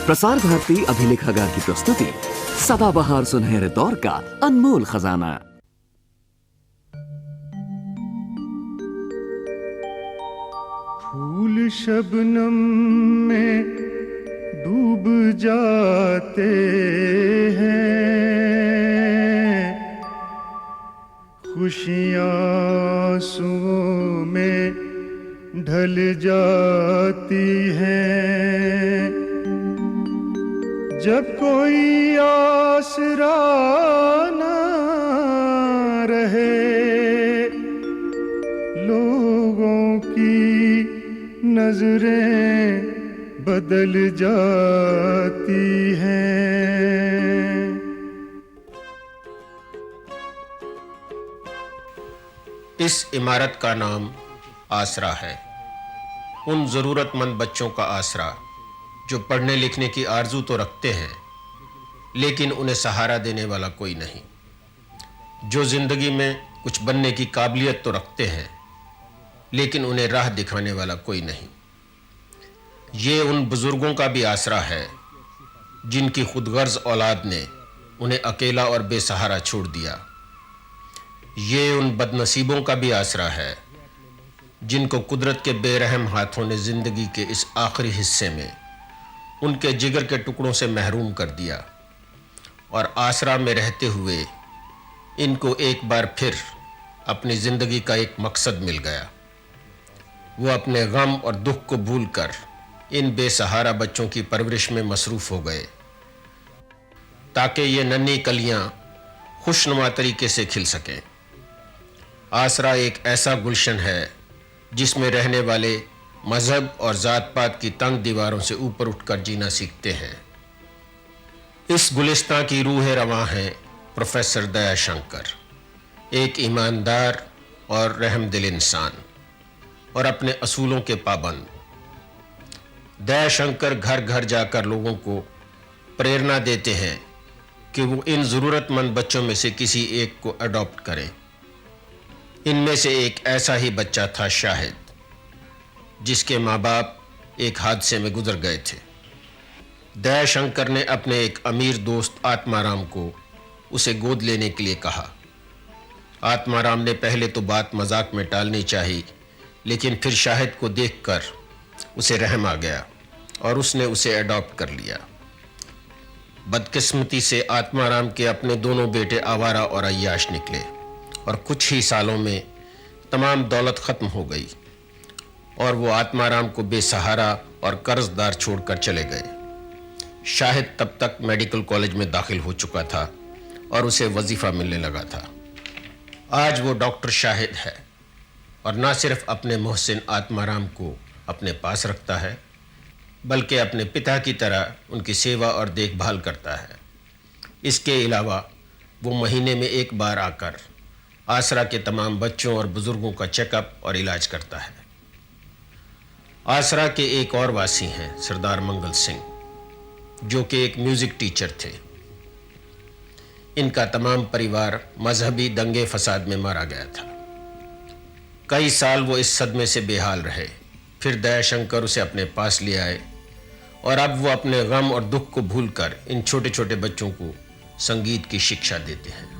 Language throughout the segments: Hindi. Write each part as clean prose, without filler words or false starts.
प्रसार भारती अभिलेखागार की प्रस्तुति सदाबहार सुनहरे दौर का अनमोल खजाना। फूल शबनम में डूब जाते हैं, खुशियाँ आंसुओं में ढल जाती हैं। जब कोई आसरा न रहे, लोगों की नजरें बदल जाती हैं। इस इमारत का नाम आसरा है। उन जरूरतमंद बच्चों का आसरा जो पढ़ने लिखने की आरजू तो रखते हैं, लेकिन उन्हें सहारा देने वाला कोई नहीं। जो जिंदगी में कुछ बनने की काबिलियत तो रखते हैं, लेकिन उन्हें राह दिखाने वाला कोई नहीं। ये उन बुजुर्गों का भी आसरा है जिनकी खुदगर्ज औलाद ने उन्हें अकेला और बेसहारा छोड़ दिया। ये उन बदनसीबों का भी आसरा है जिनको कुदरत के बेरहम हाथों ने जिंदगी के इस आखिरी हिस्से में उनके जिगर के टुकड़ों से महरूम कर दिया, और आसरा में रहते हुए इनको एक बार फिर अपनी जिंदगी का एक मकसद मिल गया। वो अपने गम और दुख को भूलकर इन बेसहारा बच्चों की परवरिश में मसरूफ हो गए, ताकि ये नन्ही कलियां खुशनुमा तरीके से खिल सकें। आसरा एक ऐसा गुलशन है जिसमें रहने वाले मजहब और जात पात की तंग दीवारों से ऊपर उठकर जीना सीखते हैं। इस गुलिस्तां की रूह रवां है प्रोफेसर दयाशंकर, एक ईमानदार और रहमदिल इंसान और अपने असूलों के पाबंद। दयाशंकर घर घर जाकर लोगों को प्रेरणा देते हैं कि वो इन ज़रूरतमंद बच्चों में से किसी एक को अडॉप्ट करें। इनमें से एक ऐसा ही बच्चा था शाहिद, जिसके माँ बाप एक हादसे में गुजर गए थे। दयाशंकर ने अपने एक अमीर दोस्त आत्माराम को उसे गोद लेने के लिए कहा। आत्माराम ने पहले तो बात मजाक में टालनी चाहिए, लेकिन फिर शाहिद को देखकर उसे रहम आ गया और उसने उसे अडॉप्ट कर लिया। बदकिस्मती से आत्माराम के अपने दोनों बेटे आवारा और अय्याश निकले, और कुछ ही सालों में तमाम दौलत ख़त्म हो गई और वो आत्माराम को बेसहारा और कर्जदार छोड़कर चले गए। शाहिद तब तक मेडिकल कॉलेज में दाखिल हो चुका था और उसे वजीफ़ा मिलने लगा था। आज वो डॉक्टर शाहिद है और न सिर्फ अपने मोहसिन आत्माराम को अपने पास रखता है, बल्कि अपने पिता की तरह उनकी सेवा और देखभाल करता है। इसके अलावा वो महीने में एक बार आकर आसरा के तमाम बच्चों और बुजुर्गों का चेकअप और इलाज करता है। आसरा के एक और वासी हैं सरदार मंगल सिंह, जो कि एक म्यूज़िक टीचर थे। इनका तमाम परिवार मजहबी दंगे फसाद में मारा गया था। कई साल वो इस सदमे से बेहाल रहे। फिर दयाशंकर उसे अपने पास ले आए और अब वो अपने गम और दुख को भूलकर इन छोटे छोटे बच्चों को संगीत की शिक्षा देते हैं।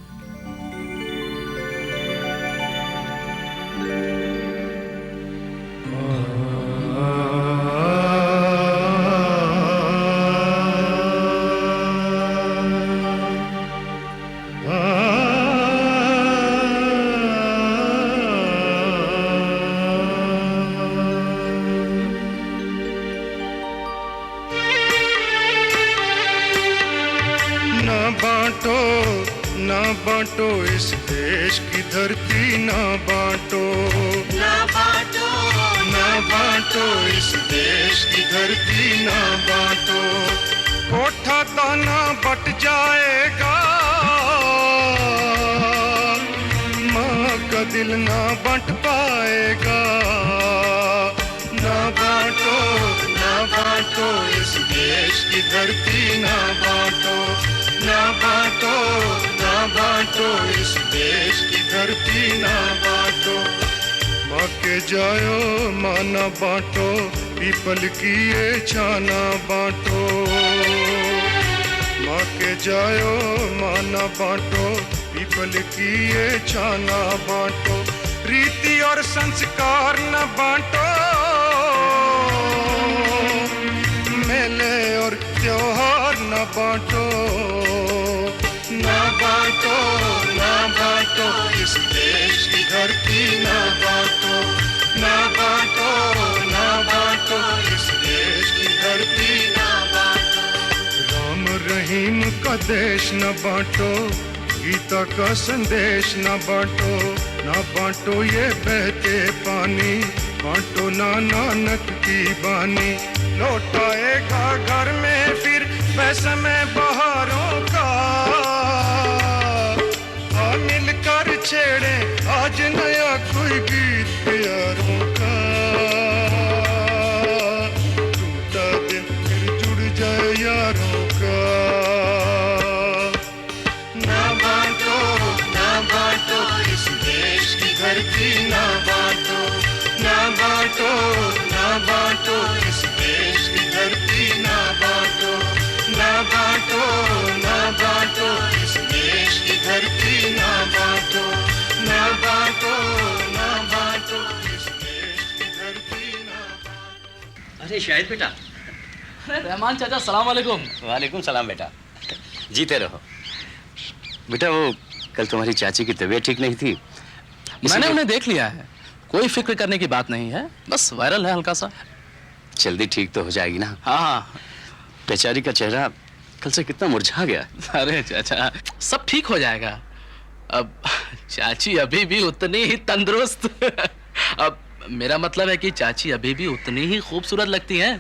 ना बांटो इस देश की धरती, ना बांटो, ना बांटो, ना बांटो इस देश की धरती, ना बांटो। कोठा ताना बट जाएगा, माँ का दिल ना बंट पाएगा। ना बांटो, ना बांटो इस देश की धरती, ना बांटो, ना बांटो, ना बांटो इस देश की धरती, ना बांटो। माँ के जायो माना बांटो, पीपल की ये छाना बांटो। खा के जायो माना बांटो, पीपल की ये छाना बांटो, रीति और संस्कार न बांटो, मेले और त्योहार न बांटो, ना बांटो, ना बांटो इस देश की धरती, ना बांटो, ना बांटो, ना बांटो इस देश की धरती, ना बांटो। राम रहीम का देश न बांटो, गीता का संदेश न बांटो, ना बांटो ये बहते पानी, बांटो ना नानक की बानी। लौटाएगा घर में फिर पैसे में बहारों का, आ मिलकर छेड़े आज नया कोई गीत प्यारों का, टूटा दिल फिर जुड़ जाए यारों का। ना बांटो, ना बांटो इस देश की धरती, ना बांटो, ना बांटो, ना बांटो इस देश की धरती, ना बांटो, ना बांटो, ना बांटो इस देश की धरती, ना बांटो, ना बांटो, ना बांटो इस देश की धरती, ना बांटो। अरे शाहिद बेटा। अरे रहमान चाचा, सलाम वालेकुम। वालेकुम सलाम बेटा, जीते रहो। बेटा वो कल तुम्हारी चाची की तबीयत ठीक नहीं थी, मैंने उन्हें देख लिया है, कोई फिक्र करने की बात नहीं है, बस वायरल है हल्का सा। जल्दी ठीक तो हो जाएगी ना? हाँ। बेचारी का चेहरा कल से कितना मुरझा गया। अरे चाचा सब ठीक हो जाएगा, अब चाची अभी भी उतनी ही तंदुरुस्त अब मेरा मतलब है कि चाची अभी भी उतनी ही खूबसूरत लगती हैं।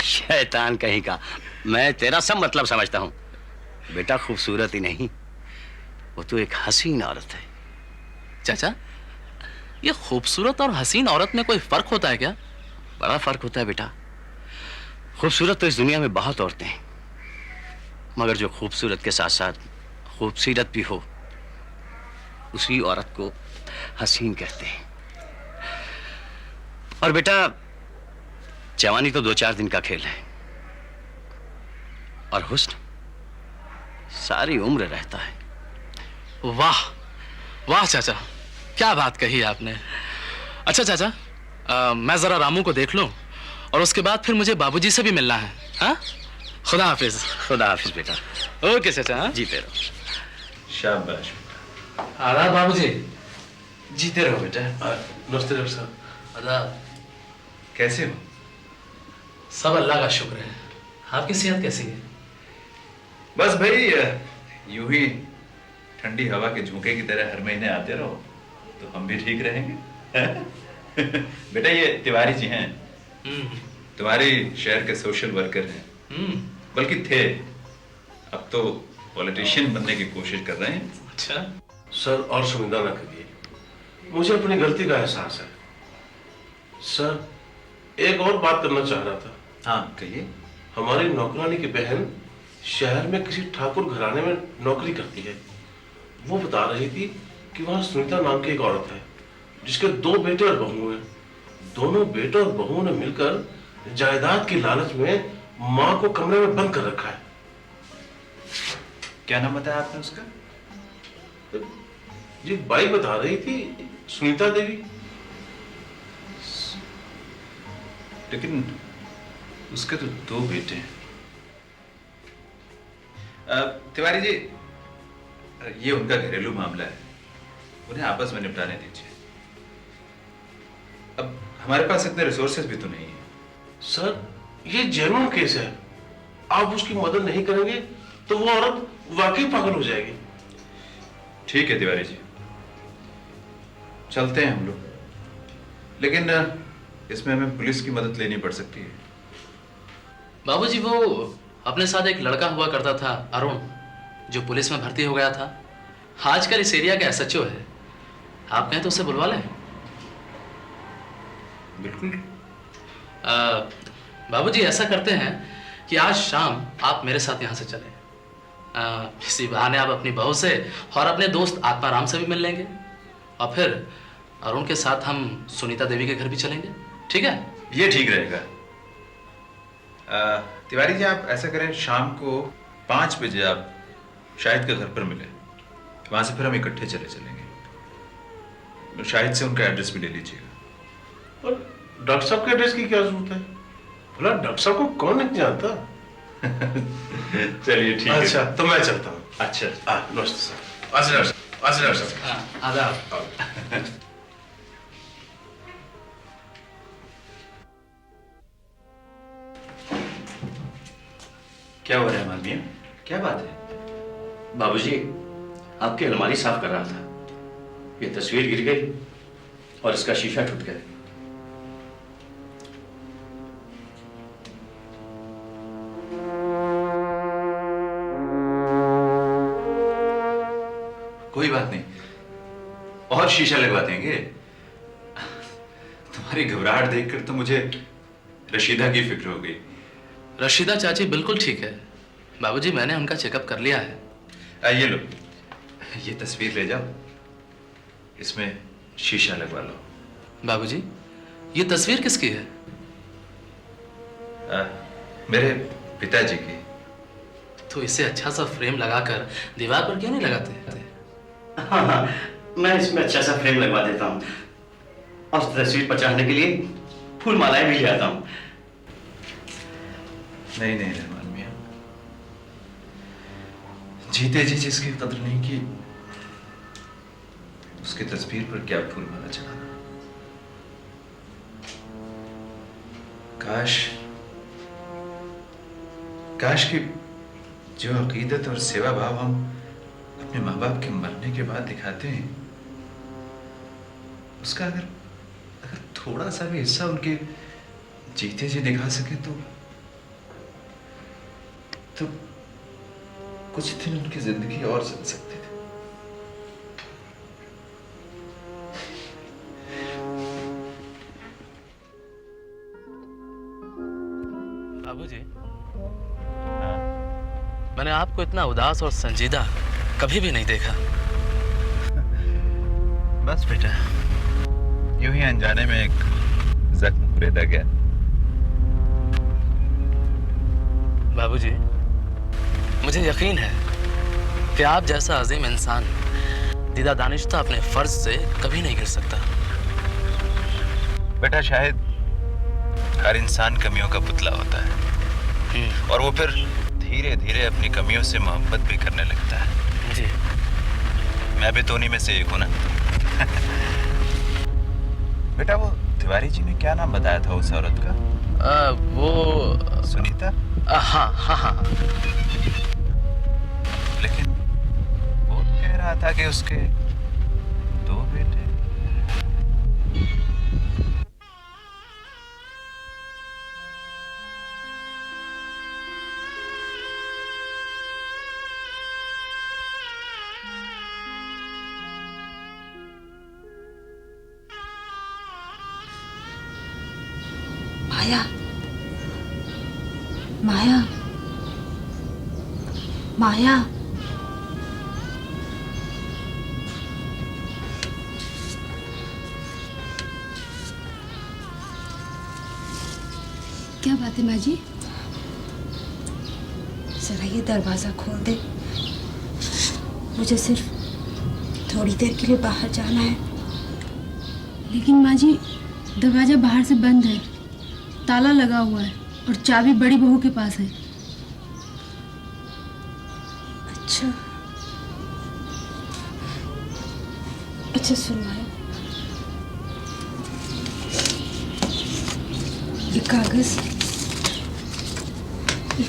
शैतान कहीं का, मैं तेरा सब मतलब समझता हूँ। बेटा खूबसूरत ही नहीं, वो तो एक हसीन औरत है। चाचा ये खूबसूरत और हसीन औरत में कोई फर्क होता है क्या? बड़ा फर्क होता है बेटा। खूबसूरत तो इस दुनिया में बहुत औरतें हैं, मगर जो खूबसूरत के साथ साथ खूबसूरत भी हो, उसी औरत को हसीन कहते हैं। और बेटा जवानी तो 2-4 दिन का खेल है, और हुस्न सारी उम्र रहता है। वाह वाह चाचा, क्या बात कही आपने। अच्छा चाचा, मैं जरा रामू को देख लूं और उसके बाद फिर मुझे बाबूजी से भी मिलना है। हाँ, खुदा हाफिज। खुदा हाफिज बेटा। ओके चाचा। हाँ? जीते रहो। शाबाश। आदाब बाबूजी। जीते रहो बेटा। नमस्ते डॉक्टर साहब। आदाब। कैसे हो? सब अल्लाह का शुक्र है, आपकी सेहत कैसी है? बस भाई यूं ही ठंडी हवा के झोंके की तरह हर महीने आते रहो तो हम भी ठीक रहेंगे। बेटा ये तिवारी जी हैं, तुम्हारी शहर के सोशल वर्कर हैं, बल्कि थे, अब तो पॉलिटिशियन बनने की कोशिश कर रहे हैं। अच्छा सर, और शर्मिंदा ना करिए, मुझे अपनी गलती का एहसास है। सर एक और बात करना चाह रहा था। हाँ कहिए। हमारी नौकरानी की बहन शहर में किसी ठाकुर घराने में नौकरी करती है। वो बता रही थी कि वहाँ सुनीता नाम की एक औरत है जिसके 2 बेटे और बहू हैं। दोनों बेटे और बहुओं ने मिलकर जायदाद की लालच में माँ को कमरे में बंद कर रखा है। क्या नाम बताया आपने उसका? जी बाई बता रही थी, सुनीता देवी। लेकिन उसके तो 2 बेटे हैं। तिवारी जी ये उनका घरेलू मामला है, उन्हें आपस में निपटाने दीजिए। अब हमारे पास इतने रिसोर्सेज भी तो नहीं है। सर ये जेन्युइन केस है, आप उसकी मदद नहीं करेंगे तो वो औरत वाकई पागल हो जाएगी। ठीक है तिवारी जी, चलते हैं हम लोग, लेकिन इसमें हमें पुलिस की मदद लेनी पड़ सकती है। बाबूजी वो अपने साथ एक लड़का हुआ करता था अरुण, जो पुलिस में भर्ती हो गया था, आजकल इस एरिया का एसएचओ है। आप कहें तो उससे बुलवा लें। बिल्कुल। बाबूजी ऐसा करते हैं कि आज शाम आप मेरे साथ यहाँ से चलें। इसी बहाने आप अपनी बहू से और अपने दोस्त आत्माराम से भी मिल लेंगे, और फिर अरुण के साथ हम सुनीता देवी के घर भी चलेंगे। ठीक है? ये ठीक रहेगा। तिवारी जी आप ऐसा करें, शाम को 5 बजे आप शाहिद के घर पर मिले, वहां से फिर हम इकट्ठे चले चलेंगे। शाहिद से उनका एड्रेस भी ले लीजिएगा। और डॉक्टर साहब के एड्रेस की क्या जरूरत है? भला डॉक्टर साहब को कौन नहीं जानता? चलिए ठीक है। अच्छा तो मैं चलता हूँ। अच्छा नमस्ते सर। आज डॉक्टर साहब। आदाब। क्या हो रहा है मालूम? क्या बात है? बाबूजी, आपकी अलमारी साफ कर रहा था, ये तस्वीर गिर गई और इसका शीशा टूट गया। कोई बात नहीं, और शीशा लगवा देंगे। तुम्हारी घबराहट देखकर तो मुझे रशीदा की फिक्र हो गई। रशीदा चाची बिल्कुल ठीक है बाबूजी, मैंने उनका चेकअप कर लिया है। ये लो, ये तस्वीर ले जाओ, इसमें शीशा लगवा लो। बाबूजी, ये तस्वीर किसकी है? मेरे पिताजी की। तो इसे अच्छा सा फ्रेम लगाकर दीवार पर क्यों नहीं लगाते? हाँ, मैं इसमें अच्छा सा फ्रेम लगवा देता हूँ और तस्वीर पर चढ़ाने के लिए फूल मालाएं भी ले आता हूँ। नहीं रहमान मियां, जीते जी जिसकी कदर नहीं की, उसकी तस्वीर पर क्या फूल माला चढ़ाना। काश कि जो अकीदत और सेवा भाव हम अपने माँ बाप के मरने के बाद दिखाते हैं, उसका अगर थोड़ा सा भी हिस्सा उनके जीते जी दिखा सके तो कुछ दिन उनकी जिंदगी और जिल सकते थे। बाबूजी, मैंने आपको इतना उदास और संजीदा कभी भी नहीं देखा। बस बेटा, यूं ही अनजाने में एक जख्म कुरेदा गया। बाबूजी, मुझे यकीन है कि आप जैसा अजीम इंसान दीदा दानिश्ता अपने फर्ज से कभी नहीं गिर सकता। बेटा, शायद हर इंसान कमियों का पुतला होता है और वो फिर धीरे धीरे अपनी कमियों से मोहब्बत भी करने लगता है। जी, मैं भी तो उन्हीं में से एक हूं ना। बेटा, वो तिवारी जी ने क्या नाम बताया था उस औरत का? वो सुनीता? हाँ। लेकिन वो तो कह रहा था कि उसके 2 बेटे। माया, क्या बात है माँ जी? जरा ये दरवाजा खोल दे, मुझे सिर्फ थोड़ी देर के लिए बाहर जाना है। लेकिन माँ जी, दरवाजा बाहर से बंद है, ताला लगा हुआ है और चाबी बड़ी बहू के पास है। अच्छा सुन माया, ये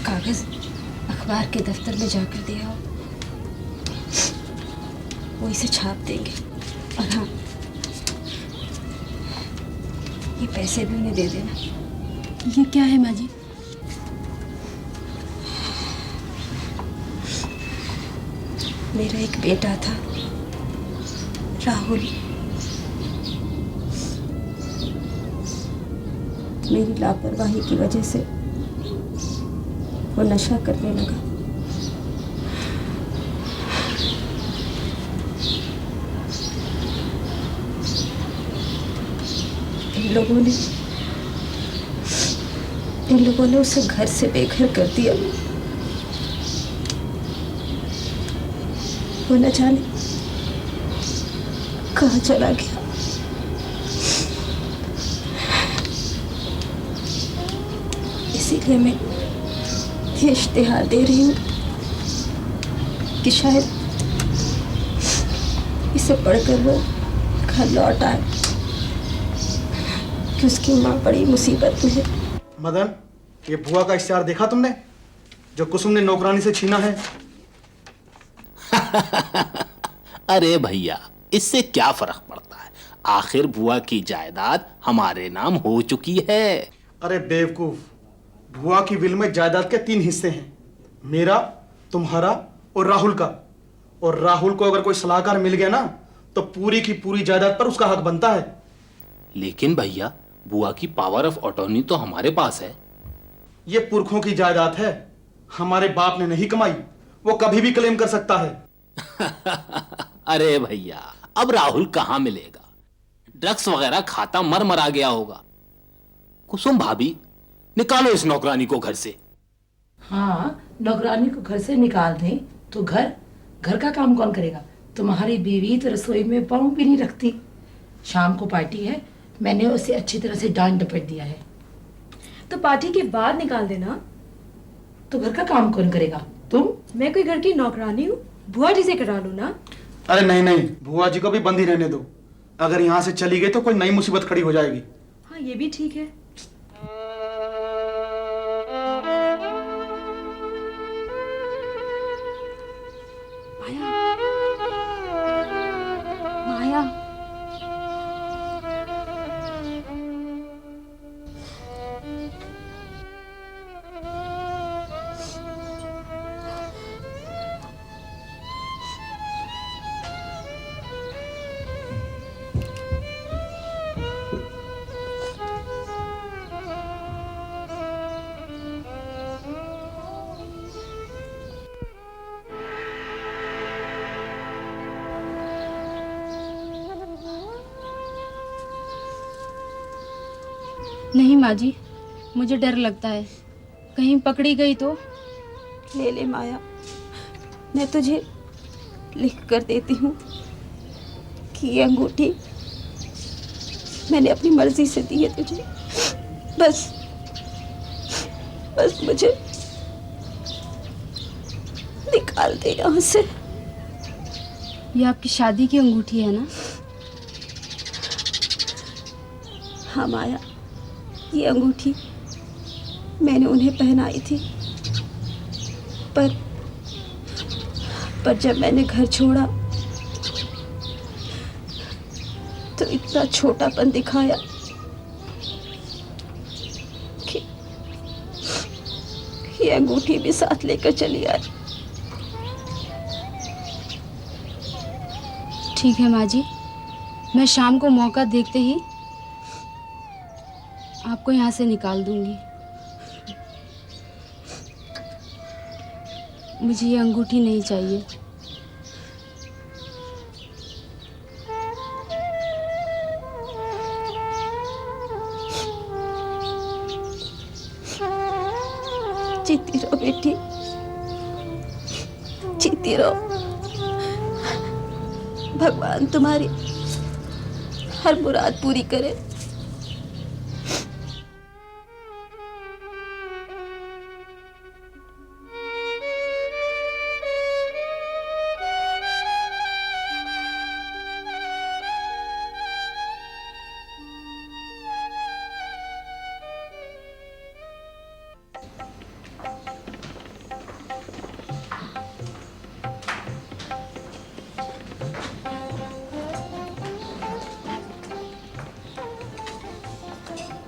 कागज अखबार के दफ्तर में जाकर दे आओ, वो इसे छाप देंगे। और हाँ, ये पैसे भी उन्हें दे देना। ये क्या है माँ जी? मेरा एक बेटा था, राहुल। मेरी लापरवाही की वजह से वो नशा करने लगा। इन लोगों ने उसे घर से बेघर कर दिया। वो न जाने कहाँ चला गया। इसीलिए मैं ये इश्तिहार दे रही हूँ कि शायद इसे पढ़कर वो घर लौट आए, कि उसकी माँ बड़ी मुसीबत में है। मदन, ये बुआ का इश्तिहार देखा तुमने जो कुसुम ने नौकरानी से छीना है? अरे भैया, इससे क्या फर्क पड़ता है? आखिर बुआ की जायदाद हमारे नाम हो चुकी है। अरे बेवकूफ, बुआ की विल में जायदाद के 3 हिस्से हैं, मेरा, तुम्हारा और राहुल का। और राहुल को अगर कोई सलाहकार मिल गया ना तो पूरी की पूरी जायदाद पर उसका हक बनता है। लेकिन भैया, बुआ की पावर ऑफ अटॉर्नी तो हमारे पास है। ये पुरखों की जायदाद है, हमारे बाप ने नहीं कमाई, वो कभी भी क्लेम कर सकता है। अरे भैया, अब राहुल कहां मिलेगा? ड्रग्स वगैरह खाता मर मरा गया होगा। कुसुम भाभी, निकालो इस नौकरानी को घर से। हाँ, नौकरानी को घर से निकाल दें तो घर का काम कौन करेगा? तुम्हारी बीवी तो रसोई में पाँव भी नहीं रखती। शाम को पार्टी है, मैंने उसे अच्छी तरह से डांट डपट दिया है। तो पार्टी के बाद निकाल देना। तो घर का काम कौन करेगा? तुम? मैं कोई घर की नौकरानी हूँ? बुआ जी से करा लो ना। अरे नहीं नहीं, बुआ जी को भी बंद ही रहने दो। अगर यहाँ से चली गई तो कोई नई मुसीबत खड़ी हो जाएगी। हाँ, ये भी ठीक है। माया, नहीं माँ जी, मुझे डर लगता है, कहीं पकड़ी गई तो। ले ले माया, मैं तुझे लिख कर देती हूँ कि ये अंगूठी मैंने अपनी मर्जी से दी है तुझे। बस मुझे निकाल दे यहाँ से। ये आपकी शादी की अंगूठी है ना? हाँ माया, ये अंगूठी मैंने उन्हें पहनाई थी, पर जब मैंने घर छोड़ा तो इतना छोटापन दिखाया कि ये अंगूठी भी साथ लेकर चली आई। ठीक है माँ जी, मैं शाम को मौका देखते ही आपको यहाँ से निकाल दूंगी। मुझे ये अंगूठी नहीं चाहिए। जीती रहो बेटी, जीती रहो। भगवान तुम्हारी हर मुराद पूरी करे।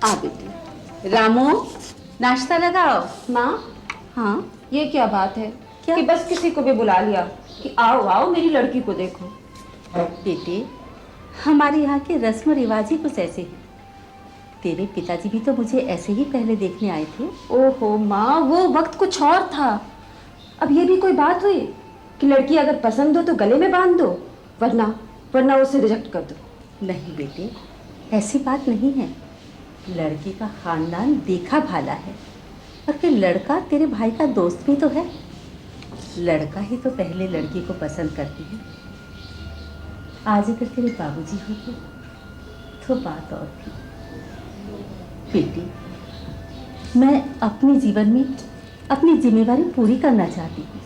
आ बेटी। रामू, नाश्ता लगाओ। माँ, हाँ, ये क्या बात है क्या? कि बस किसी को भी बुला लिया कि आओ आओ मेरी लड़की को देखो। बेटे, हमारे यहाँ के रस्म रिवाज ही कुछ ऐसे हैं। तेरे पिताजी भी तो मुझे ऐसे ही पहले देखने आए थे। ओहो माँ, वो वक्त कुछ और था। अब ये भी कोई बात हुई कि लड़की अगर पसंद हो तो गले में बांध दो, वरना उसे रिजेक्ट कर दो। नहीं बेटे, ऐसी बात नहीं है। लड़की का खानदान देखा भाला है, और फिर लड़का तेरे भाई का दोस्त भी तो है। लड़का ही तो पहले लड़की को पसंद करती है। आज अगर तेरे बाबूजी होते तो बात और थी। बेटी, मैं अपने जीवन में अपनी जिम्मेवारी पूरी करना चाहती हूँ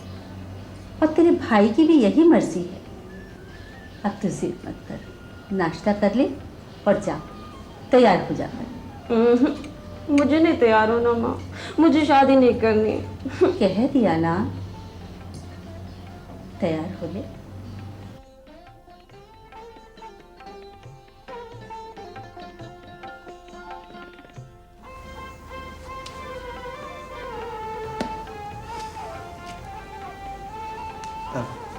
और तेरे भाई की भी यही मर्जी है। अब तू जिद मत कर, नाश्ता कर ले और जा, तैयार हो जा। मुझे नहीं तैयार होना माँ, मुझे शादी नहीं करनी। कह दिया ना, तैयार हो ले।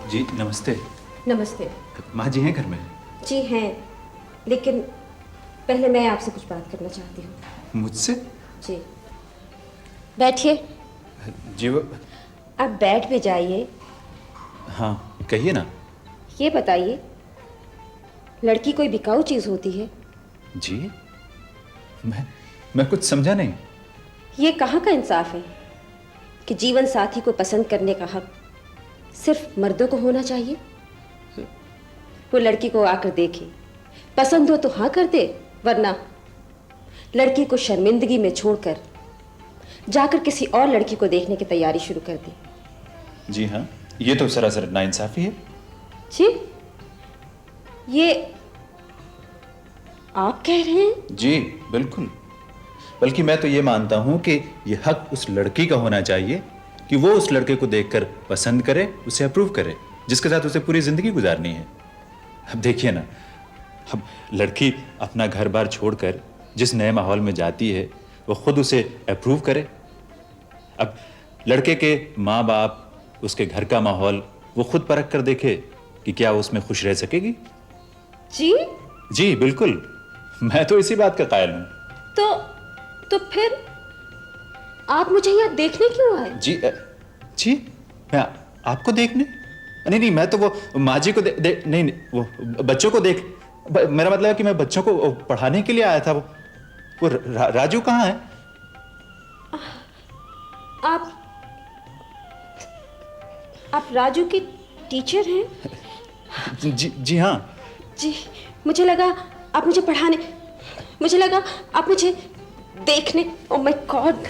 जी नमस्ते। नमस्ते। माँ जी हैं घर में? जी हैं, लेकिन पहले मैं आपसे कुछ बात करना चाहती हूँ। मुझसे? जी बैठिए। जी वो आप बैठ भी जाइए। हाँ कहिए ना। ये बताइए, लड़की कोई बिकाऊ चीज होती है? जी मैं कुछ समझा नहीं। ये कहाँ का इंसाफ है कि जीवन साथी को पसंद करने का हक सिर्फ मर्दों को होना चाहिए? वो लड़की को आकर देखे, पसंद हो तो हाँ कर दे, वरना लड़की को शर्मिंदगी में छोड़कर जाकर किसी और लड़की को देखने की तैयारी शुरू कर दे। जी हाँ, ये तो सरासर नाइंसाफी है। जी ये आप कह रहे हैं? जी बिल्कुल, बल्कि मैं तो ये मानता हूं कि ये हक उस लड़की का होना चाहिए कि वो उस लड़के को देखकर पसंद करे, उसे अप्रूव करे, जिसके साथ उसे पूरी जिंदगी गुजारनी है। अब देखिए ना, अब लड़की अपना घर बार छोड़कर जिस नए माहौल में जाती है वो खुद उसे अप्रूव करे। अब लड़के के माँ बाप, उसके घर का माहौल वो खुद परख कर देखे कि क्या वो उसमें खुश रह सकेगी। जी बिल्कुल, मैं तो इसी बात का कायल हूं। तो फिर आप मुझे यहाँ देखने क्यों आए? जी मैं आपको देखने? नहीं, मैं तो वो माँ जी को नहीं, वो बच्चों को देख, मेरा मतलब है कि मैं बच्चों को पढ़ाने के लिए आया था। वो राजू कहाँ है? आप राजू की टीचर हैं? जी हाँ। जी मुझे लगा आप मुझे पढ़ाने, मुझे लगा आप मुझे देखने। Oh my God.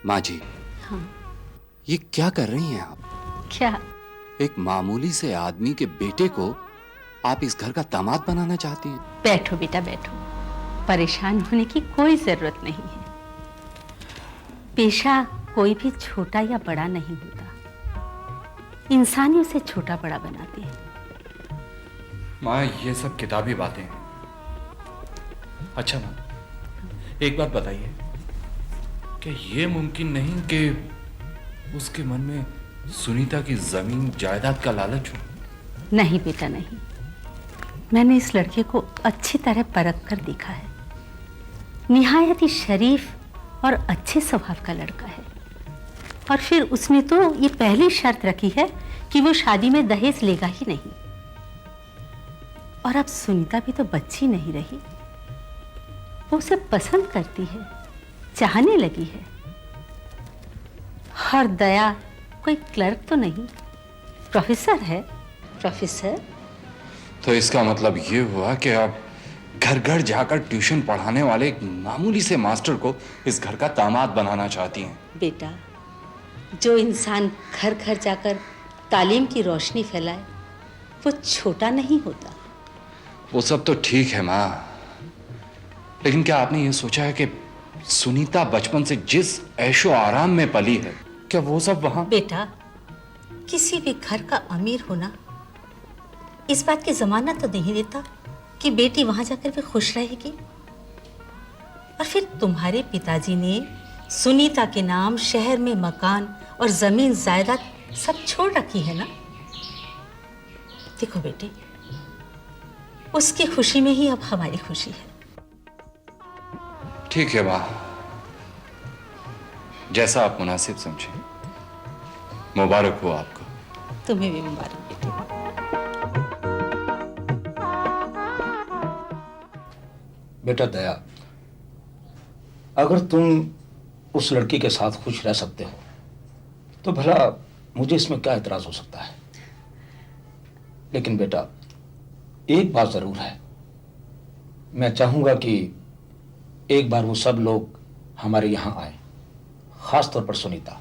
माँ जी, हाँ। ये क्या कर रही हैं आप? क्या? एक मामूली से आदमी के बेटे को आप इस घर का दामाद बनाना चाहती हैं? बैठो बेटा बैठो, परेशान होने की कोई जरूरत नहीं है। पेशा कोई भी छोटा या बड़ा नहीं होता, इंसान ही उसे छोटा बड़ा बनाती है। माँ ये सब किताबी बातें हैं। अच्छा माँ, एक बात बताइए, क्या ये मुमकिन नहीं कि उसके मन में सुनीता की जमीन जायदाद का लालच हो? नहीं बेटा नहीं, मैंने इस लड़के को अच्छी तरह परख कर देखा है। निहायत ही शरीफ और अच्छे स्वभाव का लड़का है, और फिर उसने तो ये पहली शर्त रखी है कि वो शादी में दहेज लेगा ही नहीं। और अब सुनीता भी तो बच्ची नहीं रही, वो उसे पसंद करती है, चाहने लगी है। और दया कोई क्लर्क तो नहीं, प्रोफेसर है। प्रोफेसर? तो इसका मतलब ये हुआ कि आप घर घर जाकर ट्यूशन पढ़ाने वाले एक मामूली से मास्टर को इस घर का दामाद बनाना चाहती हैं। बेटा, जो इंसान घर घर जाकर तालीम की रोशनी फैलाए वो छोटा नहीं होता। वो सब तो ठीक है माँ, लेकिन क्या आपने ये सोचा है कि सुनीता बचपन से जिस ऐशो आराम में पली है, क्या वो सब वहां? बेटा, किसी भी घर का अमीर होना इस बात की जमानत तो नहीं देता कि बेटी वहां जाकर भी खुश रहेगी। और फिर तुम्हारे पिताजी ने सुनीता के नाम शहर में मकान और जमीन जायदाद सब छोड़ रखी है ना। देखो बेटे, उसकी खुशी में ही अब हमारी खुशी है। ठीक है माँ, जैसा आप मुनासिब समझे। मुबारक हो आपको। तुम्हें भी मुबारक बेटे। बेटा दया, अगर तुम उस लड़की के साथ खुश रह सकते हो तो भला मुझे इसमें क्या एतराज हो सकता है। लेकिन बेटा, एक बात जरूर है, मैं चाहूंगा कि एक बार वो सब लोग हमारे यहाँ आए, खास तौर पर सुनीता,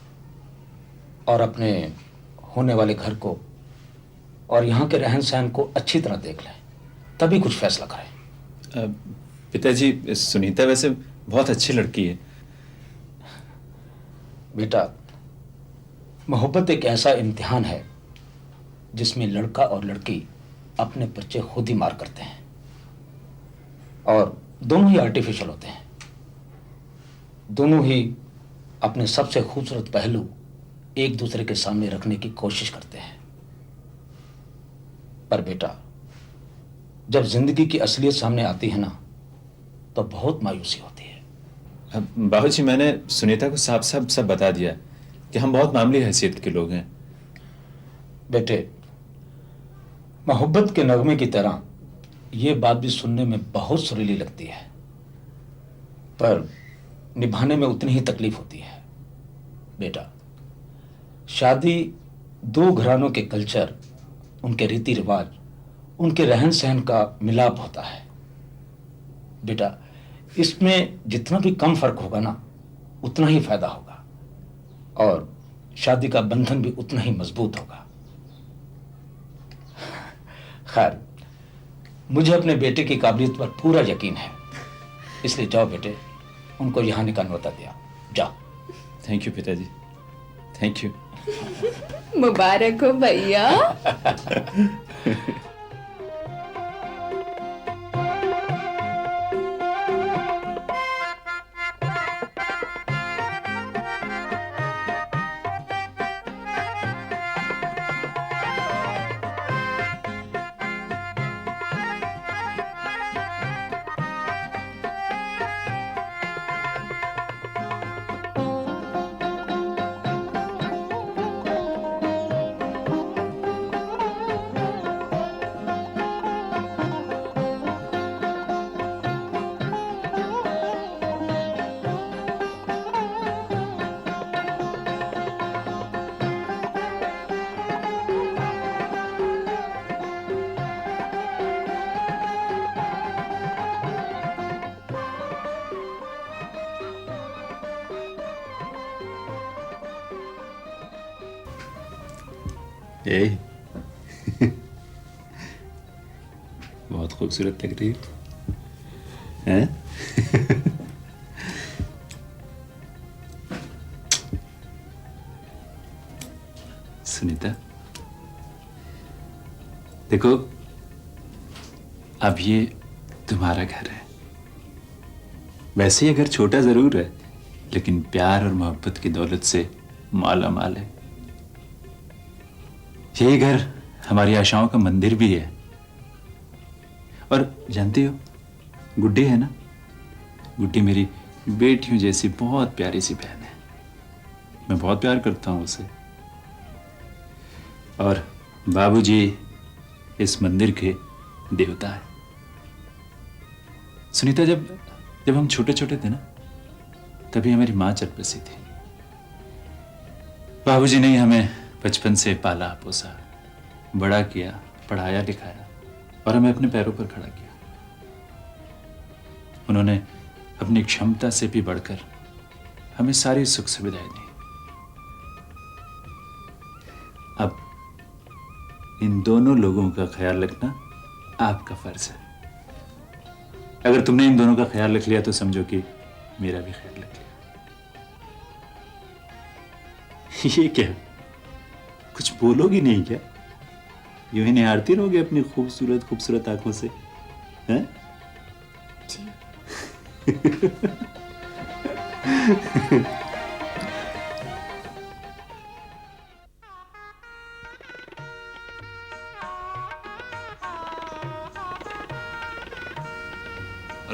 और अपने होने वाले घर को और यहाँ के रहन सहन को अच्छी तरह देख लें, तभी कुछ फैसला करें। पिताजी, सुनीता वैसे बहुत अच्छी लड़की है। बेटा, मोहब्बत एक ऐसा इम्तिहान है जिसमें लड़का और लड़की अपने पर्चे खुद ही मार करते हैं और दोनों ही आर्टिफिशियल होते हैं। दोनों ही अपने सबसे खूबसूरत पहलू एक दूसरे के सामने रखने की कोशिश करते हैं। पर बेटा, जब जिंदगी की असलियत सामने आती है ना, तो बहुत मायूसी होती है। बाबूजी, मैंने सुनीता को साफ साफ सब बता दिया कि हम बहुत मामूली हैसियत के लोग हैं। बेटे, मोहब्बत के नगमे की तरह ये बात भी सुनने में बहुत सुरीली लगती है, पर निभाने में उतनी ही तकलीफ होती है। बेटा, शादी दो घरानों के कल्चर, उनके रीति रिवाज, उनके रहन सहन का मिलाप होता है। बेटा, इसमें जितना भी कम फर्क होगा ना, उतना ही फायदा होगा और शादी का बंधन भी उतना ही मजबूत होगा। खैर, मुझे अपने बेटे की काबिलियत पर पूरा यकीन है, इसलिए जाओ बेटे, उनको यहाँ आने का न्योता दिया, जाओ। थैंक यू पिताजी, थैंक यू। मुबारक हो भैया। बहुत खूबसूरत लग रही है। सुनीता, देखो, अब ये तुम्हारा घर है। वैसे ये घर छोटा जरूर है, लेकिन प्यार और मोहब्बत की दौलत से माला माल है। यही घर हमारी आशाओं का मंदिर भी है। और जानती हो, गुड्डी है ना, गुड्डी मेरी बेटियों जैसी बहुत प्यारी सी बहन है। मैं बहुत प्यार करता हूं उसे। और बाबूजी इस मंदिर के देवता है। सुनीता, जब हम छोटे छोटे थे ना, तभी हमारी माँ चल बसी थी। बाबूजी ने हमें बचपन से पाला पोसा, बड़ा किया, पढ़ाया लिखाया और हमें अपने पैरों पर खड़ा किया। उन्होंने अपनी क्षमता से भी बढ़कर हमें सारी सुख सुविधाएं दी। अब इन दोनों लोगों का ख्याल रखना आपका फर्ज है। अगर तुमने इन दोनों का ख्याल रख लिया तो समझो कि मेरा भी ख्याल रख लिया। ये क्या, कुछ बोलोगी नहीं क्या? यूं ही निहारती रहोगे अपनी खूबसूरत खूबसूरत आंखों से, हैं? जी।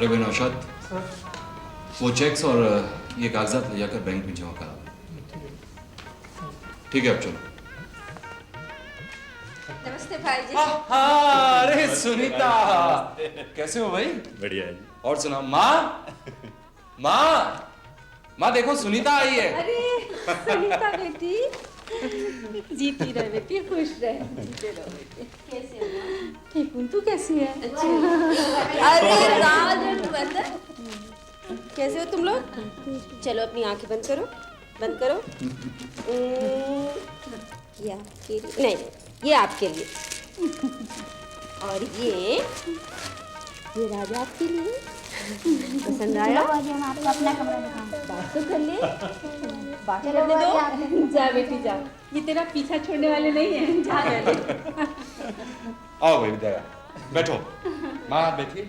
अरे भाई नौशाद, वो चेक्स और ये कागजात ले जाकर बैंक में जमा करा। ठीक है, अब चलो। नमस्ते भाई जी। अरे सुनीता, कैसे हो भाई? बढ़िया है जी। और सुना, माँ माँ माँ देखो सुनीता आई है। अरे सुनीता बेटी, जीती रहे बेटी, खुश रहे, जीते रहो बेटी। कैसे हो माँ? ठीक हूँ, तू कैसी है? अच्छी। अरे राज कैसे हो तुम लोग? चलो अपनी आंखें बंद करो, बंद करो। ये आपके लिए, नहीं ये आपके लिए, और ये राजा आपके लिए। पसंद आया? हम आपको अपना कमरा दिखाएं। बात तो कर ले, बात करने दो। जा बेटी जा, ये तेरा पीछा छोड़ने वाले नहीं है, जा ले। आओ भाई दया, बैठो। माँ बैठी।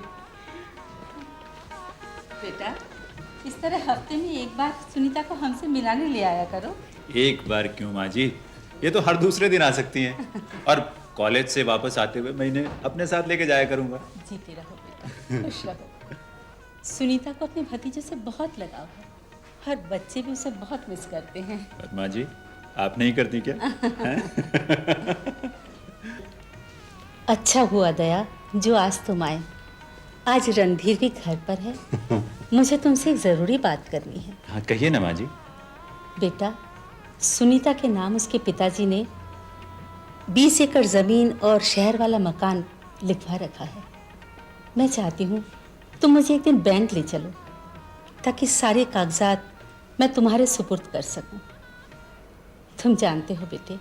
बेटा, इस तरह हफ्ते में एक बार सुनीता को हमसे मिलाने ले आया करो। एक बार क्यों माँ जी, ये तो हर दूसरे दिन आ सकती हैं। और कॉलेज से वापस आते हुए मैं इन्हें अपने साथ लेके जाया करूंगा। जीते रहो बेटा, खुश रहो। सुनीता को अपने भतीजे से बहुत लगाव है, हर बच्चे भी उसे बहुत मिस करते हैं। पर माँ जी, आप नहीं करती क्या? अच्छा हुआ दया जो आज तुम आए। आज रणधीर भी घर पर है, मुझे तुमसे एक जरूरी बात करनी है। हाँ कहिए ना माँ जी। बेटा, सुनीता के नाम उसके पिताजी ने 20 एकड़ जमीन और शहर वाला मकान लिखवा रखा है। मैं चाहती हूँ तुम मुझे एक दिन बैंक ले चलो, ताकि सारे कागजात मैं तुम्हारे सुपुर्द कर सकूं। तुम जानते हो बेटे,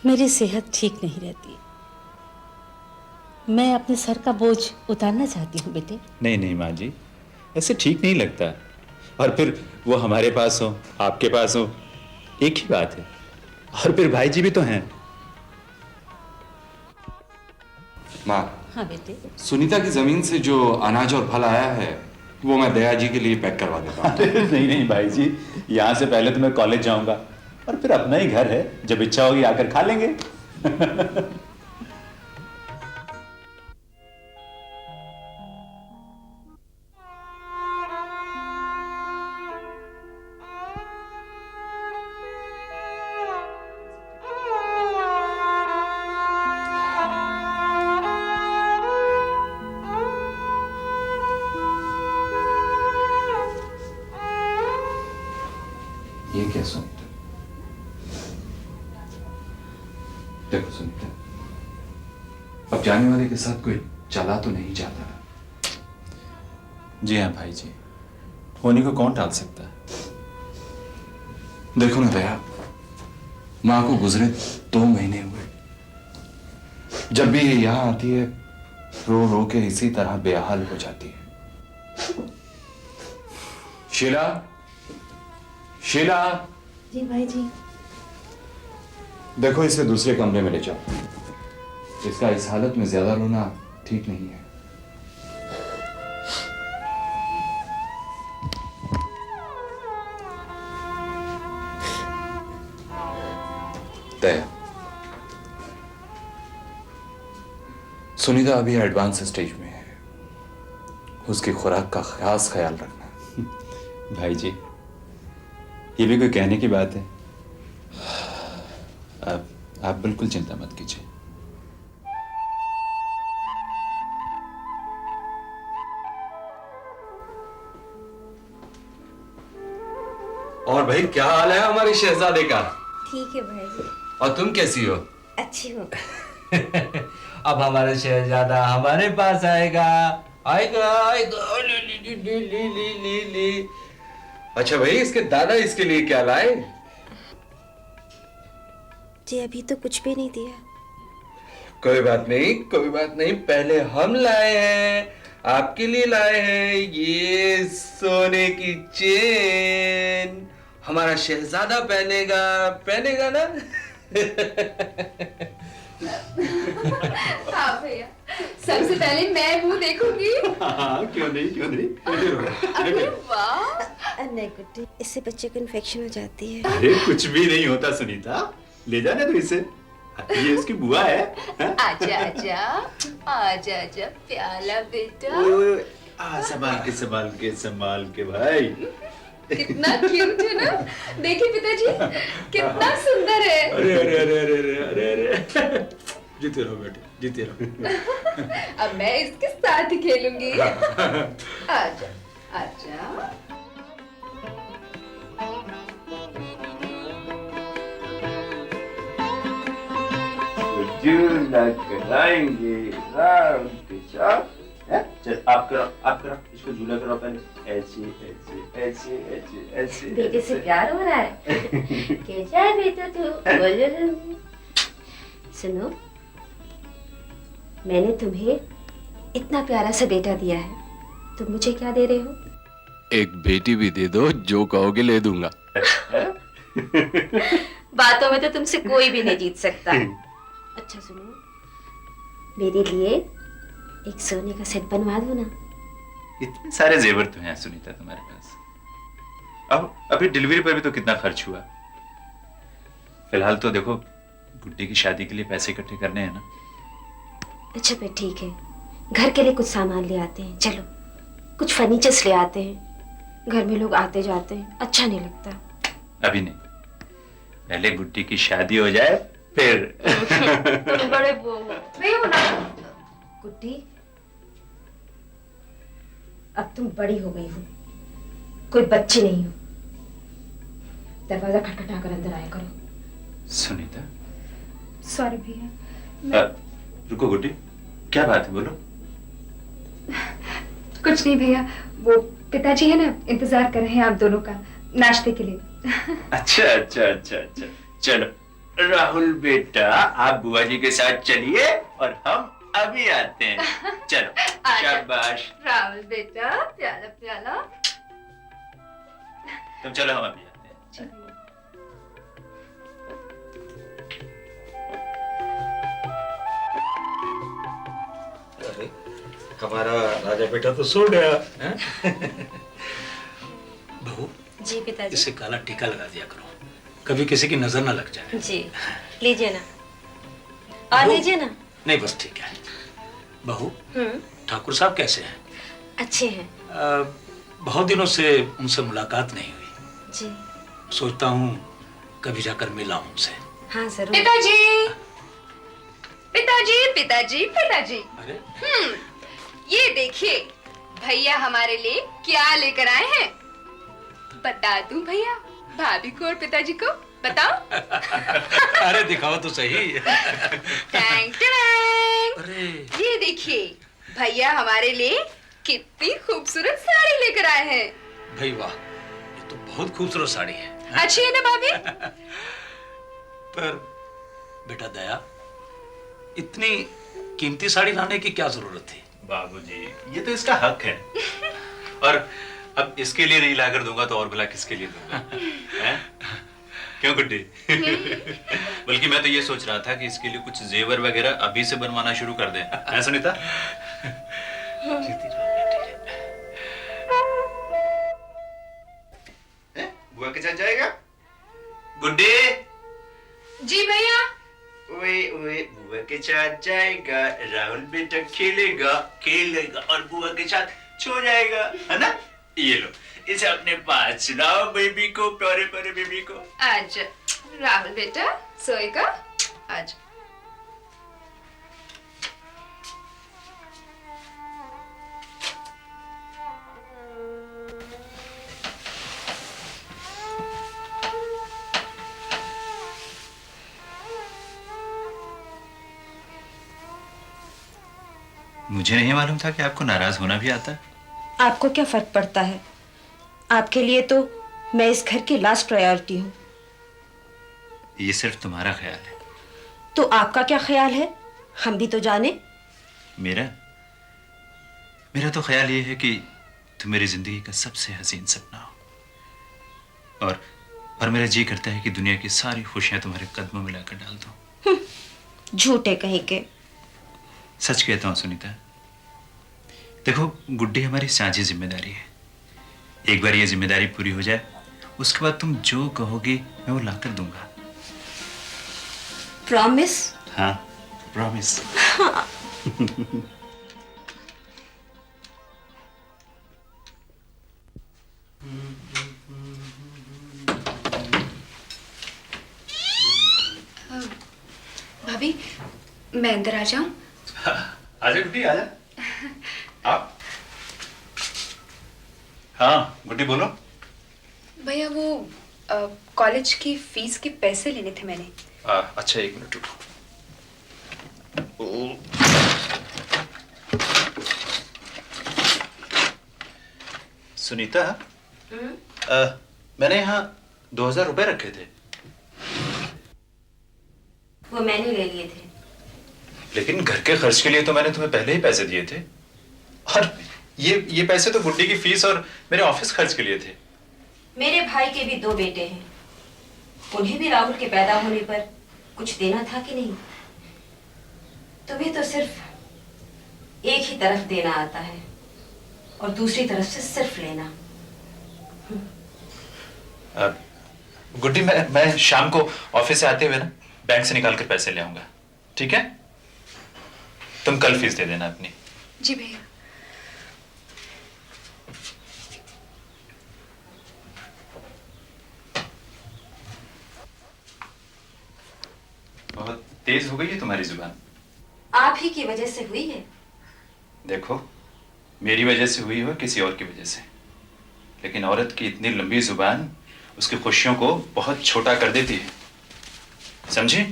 मेरी सेहत ठीक नहीं रहती, मैं अपने सर का बोझ उतारना चाहती हूँ बेटे। नहीं नहीं माँ जी, ऐसे ठीक नहीं लगता। और फिर वो हमारे पास हो, आपके पास हो, एक ही बात है। और फिर भाई जी भी तो हैं। माँ, हाँ बेटे। सुनीता की जमीन से जो अनाज और फल आया है वो मैं दया जी के लिए पैक करवा देता हूँ। नहीं नहीं भाई जी, यहाँ से पहले तो मैं कॉलेज जाऊंगा, और फिर अपना ही घर है, जब इच्छा होगी आकर खा लेंगे। ये क्या सुनीता? देखो सुनीता, अब जाने वाले के साथ कोई चला तो नहीं जाता। जी हाँ भाई जी, होने को कौन टाल सकता है। देखो ना दया, माँ को गुजरे 2 महीने हुए, जब भी ये यहाँ आती है रो रो के इसी तरह बेहाल हो जाती है। शीला, शीला। जी भाई जी। देखो इसे दूसरे कमरे में ले जाओ, इसका इस हालत में ज्यादा रोना ठीक नहीं है। दया, सुनीता अभी एडवांस स्टेज में है, उसकी खुराक का खास ख्याल रखना। भाई जी, ये भी कोई कहने की बात है। आप बिल्कुल चिंता मत कीजिए। और भाई क्या हाल है हमारे शहजादे का? ठीक है भाई जी। और तुम कैसी हो? अच्छी हो। अब हमारा शहजादा हमारे पास आएगा, आएगा आएगा। ली ली ली ली ली ली ली। अच्छा भाई, इसके दादा इसके लिए क्या लाए? जी अभी तो कुछ भी नहीं दिया। कोई बात नहीं, कोई बात नहीं, पहले हम लाए हैं, आपके लिए लाए हैं ये सोने की चेन। हमारा शहजादा पहनेगा, पहनेगा ना? हाँ भैया, सबसे पहले मैं मुंह देखूंगी। हाँ, क्यों नहीं, क्यों नहीं। अरे वाह। नहीं गुड्डी, इससे बच्चे को इन्फेक्शन हो जाती है। अरे कुछ भी नहीं होता सुनीता, ले जाने दो इसे, ये उसकी बुआ है। आजा आजा आजा आजा प्याला बेटा। संभाल के भाई। कितना क्यूट है ना। देखिए पिताजी कितना सुंदर है। अरे अरे अरे अरे अरे अरे अरे जीते रहो बेटे, जीते रहो। अब मैं इसके साथ ही खेलूंगी। आजा आजा। झूला कराएंगे राम के साथ। चल आप करो इसको झूला करो पहले। ऐसे ऐसे ऐसे ऐसे ऐसे। बेटे से प्यार हो रहा है। कैसा है बेटा तू? बोलो। सुनो, मैंने तुम्हें इतना प्यारा सा बेटा दिया है, तुम मुझे क्या दे रहे हो? एक बेटी भी दे दो, जो कहोगे ले दूंगा। बातों में तो तुमसे कोई भी नहीं जीत सकता। अच्छा सुनो, मेरे लिए एक सोने का सेट बनवा दो ना। इतने सारे जेवर तो हैं सुनीता तुम्हारे पास। अब अभी डिलीवरी पर भी तो कितना खर्च हुआ। फिलहाल तो देखो गुड्डी की शादी के लिए पैसे इकट्ठे करने हैं ना। अच्छा फिर ठीक है, घर के लिए कुछ सामान ले आते हैं। चलो कुछ फर्नीचर्स ले आते हैं, घर में लोग आते जाते हैं, अच्छा नहीं लगता। अभी नहीं, पहले गुड्डी की शादी हो जाए फिर। तुम बड़े वो हो ना गुड्डी, अब तुम बड़ी हो गई हो, कोई बच्चे नहीं हो। दरवाजा खटखटा कर अंदर आया करो। सुनीता सॉरी भैया। रुको गुड्डी, क्या बात है बोलो। कुछ नहीं भैया, वो पिताजी है ना, इंतजार कर रहे हैं आप दोनों का नाश्ते के लिए। अच्छा अच्छा अच्छा अच्छा, चलो राहुल बेटा आप बुआ जी के साथ चलिए और हम अभी आते हैं। चलो शाबाश राहुल बेटा, प्याला प्याला। तुम चलो हम अभी आते हैं। अरे हमारा राजा बेटा तो सो गया। बहू जी पिताजी। इसे काला टीका लगा दिया करो, कभी किसी की नजर ना लग जाए। जी लीजिए ना, और लीजिए ना। नहीं बस ठीक है। बहू ठाकुर साहब कैसे हैं? अच्छे हैं। बहुत दिनों से उनसे मुलाकात नहीं हुई। जी सोचता हूँ कभी जाकर मिला उनसे। हाँ जरूर। पिताजी पिताजी पिताजी पिताजी। अरे ये देखिए भैया हमारे लिए क्या लेकर आए हैं। बता दूं भैया, भाभी को और पिताजी को बताओ। अरे दिखाओ तो सही। Tang Tang. ये देखिए भैया हमारे लिए कितनी खूबसूरत साड़ी लेकर आए हैं। भाई वाह, ये तो बहुत खूबसूरत साड़ी है। अच्छी है ना भाभी? पर बेटा दया, इतनी कीमती साड़ी लाने की क्या जरूरत थी? बाबूजी ये तो इसका हक है। और अब इसके लिए नहीं लाकर दूंगा तो और भला किसके लिए दूंगा? हैं? क्यों गुड्डी? बल्कि मैं तो ये सोच रहा था कि इसके लिए कुछ जेवर वगैरह अभी से बनवाना शुरू कर दें। हैं सुनीता? बुआ के साथ जाएगा? गुड्डी? जी भैया। ओए ओए बुआ के साथ जाएगा, राहुल बेटा खेलेगा खेलेगा और बुआ के साथ सो जाएगा, है ना? ये लो इसे अपने पास सुनाओ बेबी को, प्यारे प्यारे बेबी को। आज राहुल बेटा सोएगा आज। मुझे नहीं मालूम था कि आपको नाराज होना भी आता है। आपको क्या फर्क पड़ता है? आपके लिए तो मैं इस घर की लास्ट प्रायोरिटी हूँ। ये सिर्फ तुम्हारा ख्याल है। तो आपका क्या ख्याल है, हम भी तो जाने। मेरा तो ख्याल ये है कि तुम मेरी जिंदगी का सबसे हसीन सपना हो, और मेरा जी करता है कि दुनिया की सारी खुशियां तुम्हारे कदमों में लाकर डाल दूं। झूठे कहीं के। सच कहता हूं सुनीता, देखो गुड्डी हमारी साझी जिम्मेदारी है। एक बार ये जिम्मेदारी पूरी हो जाए, उसके बाद तुम जो कहोगी मैं वो लाकर दूंगा। प्रॉमिस? हाँ प्रॉमिस। भाभी मैं अंदर आ जाऊं? आजा गुड्डी आजा। आप? हाँ गुड्डी बोलो। भैया वो कॉलेज की फीस के पैसे लेने थे मैंने। अच्छा 1 मिनट रुको। सुनीता, मैंने यहाँ 2000 रुपए रखे थे। वो मैंने ले लिए थे। लेकिन घर के खर्च के लिए तो मैंने तुम्हें पहले ही पैसे दिए थे। और ये पैसे तो गुड्डी की फीस और मेरे ऑफिस खर्च के लिए थे। मेरे भाई के भी 2 बेटे हैं, उन्हें भी राहुल के पैदा होने पर कुछ देना था कि नहीं? तुम्हें तो सिर्फ एक ही तरफ देना आता है और दूसरी तरफ से सिर्फ लेना। गुड्डी मैं शाम को ऑफिस से आते हुए ना बैंक से निकाल कर पैसे ले आऊंगा, ठीक है? तुम कल फीस दे देना अपनी। जी भैया। बहुत तेज हो गई है तुम्हारी जुबान। आप ही की वजह से हुई है। देखो, मेरी वजह से हुई हो किसी और की वजह से, लेकिन औरत की इतनी लंबी जुबान उसकी खुशियों को बहुत छोटा कर देती है, समझी?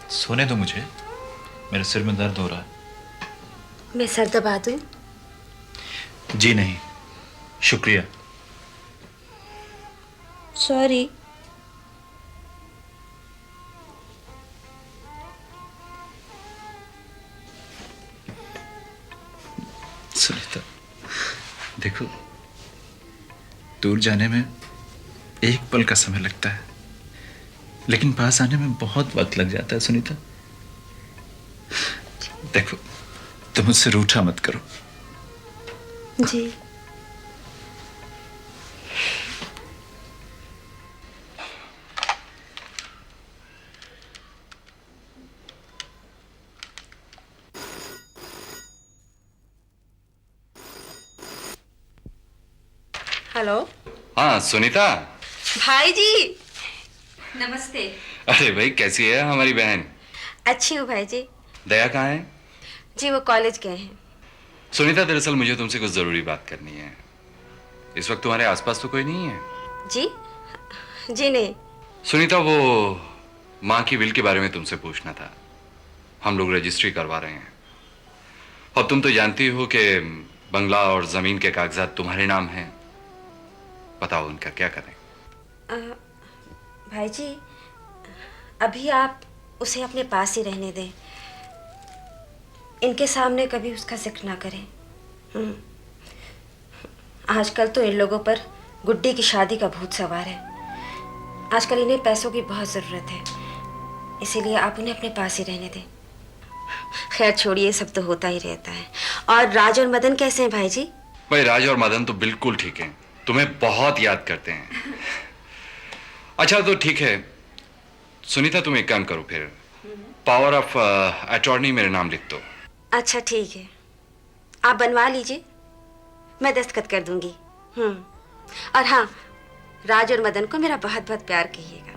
सोने दो मुझे, मेरे सिर में दर्द हो रहा है। मैं सर दबा दूं? जी नहीं, शुक्रिया। सॉरी। सुनीता, देखो, दूर जाने में एक पल का समय लगता है, लेकिन पास आने में बहुत वक्त लग जाता है। सुनीता, देखो, तुम मुझसे रूठा मत करो। जी। हेलो। हाँ सुनीता। भाई जी नमस्ते। अरे भाई, कैसी है हमारी बहन? अच्छी हूँ भाई जी। दया कहाँ है? जी वो कॉलेज गए हैं। सुनीता, दरअसल मुझे तुमसे कुछ जरूरी बात करनी है। इस वक्त तुम्हारे आसपास तो कोई नहीं है? जी? जी नहीं। सुनीता, वो माँ की विल के बारे में तुमसे पूछना था। हम लोग रजिस्ट्री करवा रहे हैं और तुम तो जानती हो कि बंगला और जमीन के कागजात तुम्हारे नाम हैं। बताओ उनका क्या करें? भाई जी, अभी आप उसे अपने पास ही रहने दें, इनके सामने कभी उसका जिक्र ना करें। आजकल तो इन लोगों पर गुड्डी की शादी का भूत सवार है। आजकल इन्हें पैसों की बहुत ज़रूरत है, इसीलिए आप उन्हें अपने पास ही रहने दें। खैर छोड़िए, सब तो होता ही रहता है। और राज और मदन कैसे हैं भाई जी? भाई, राज और मदन तो बिल्कुल ठीक हैं, तुम्हें बहुत याद करते हैं। अच्छा तो ठीक है सुनीता, तुम एक काम करो, फिर पावर ऑफ अटॉर्नी मेरे नाम लिख दो। अच्छा ठीक है, आप बनवा लीजिए, मैं दस्तखत कर दूंगी। और हाँ, राज और मदन को मेरा बहुत बहुत प्यार कहिएगा।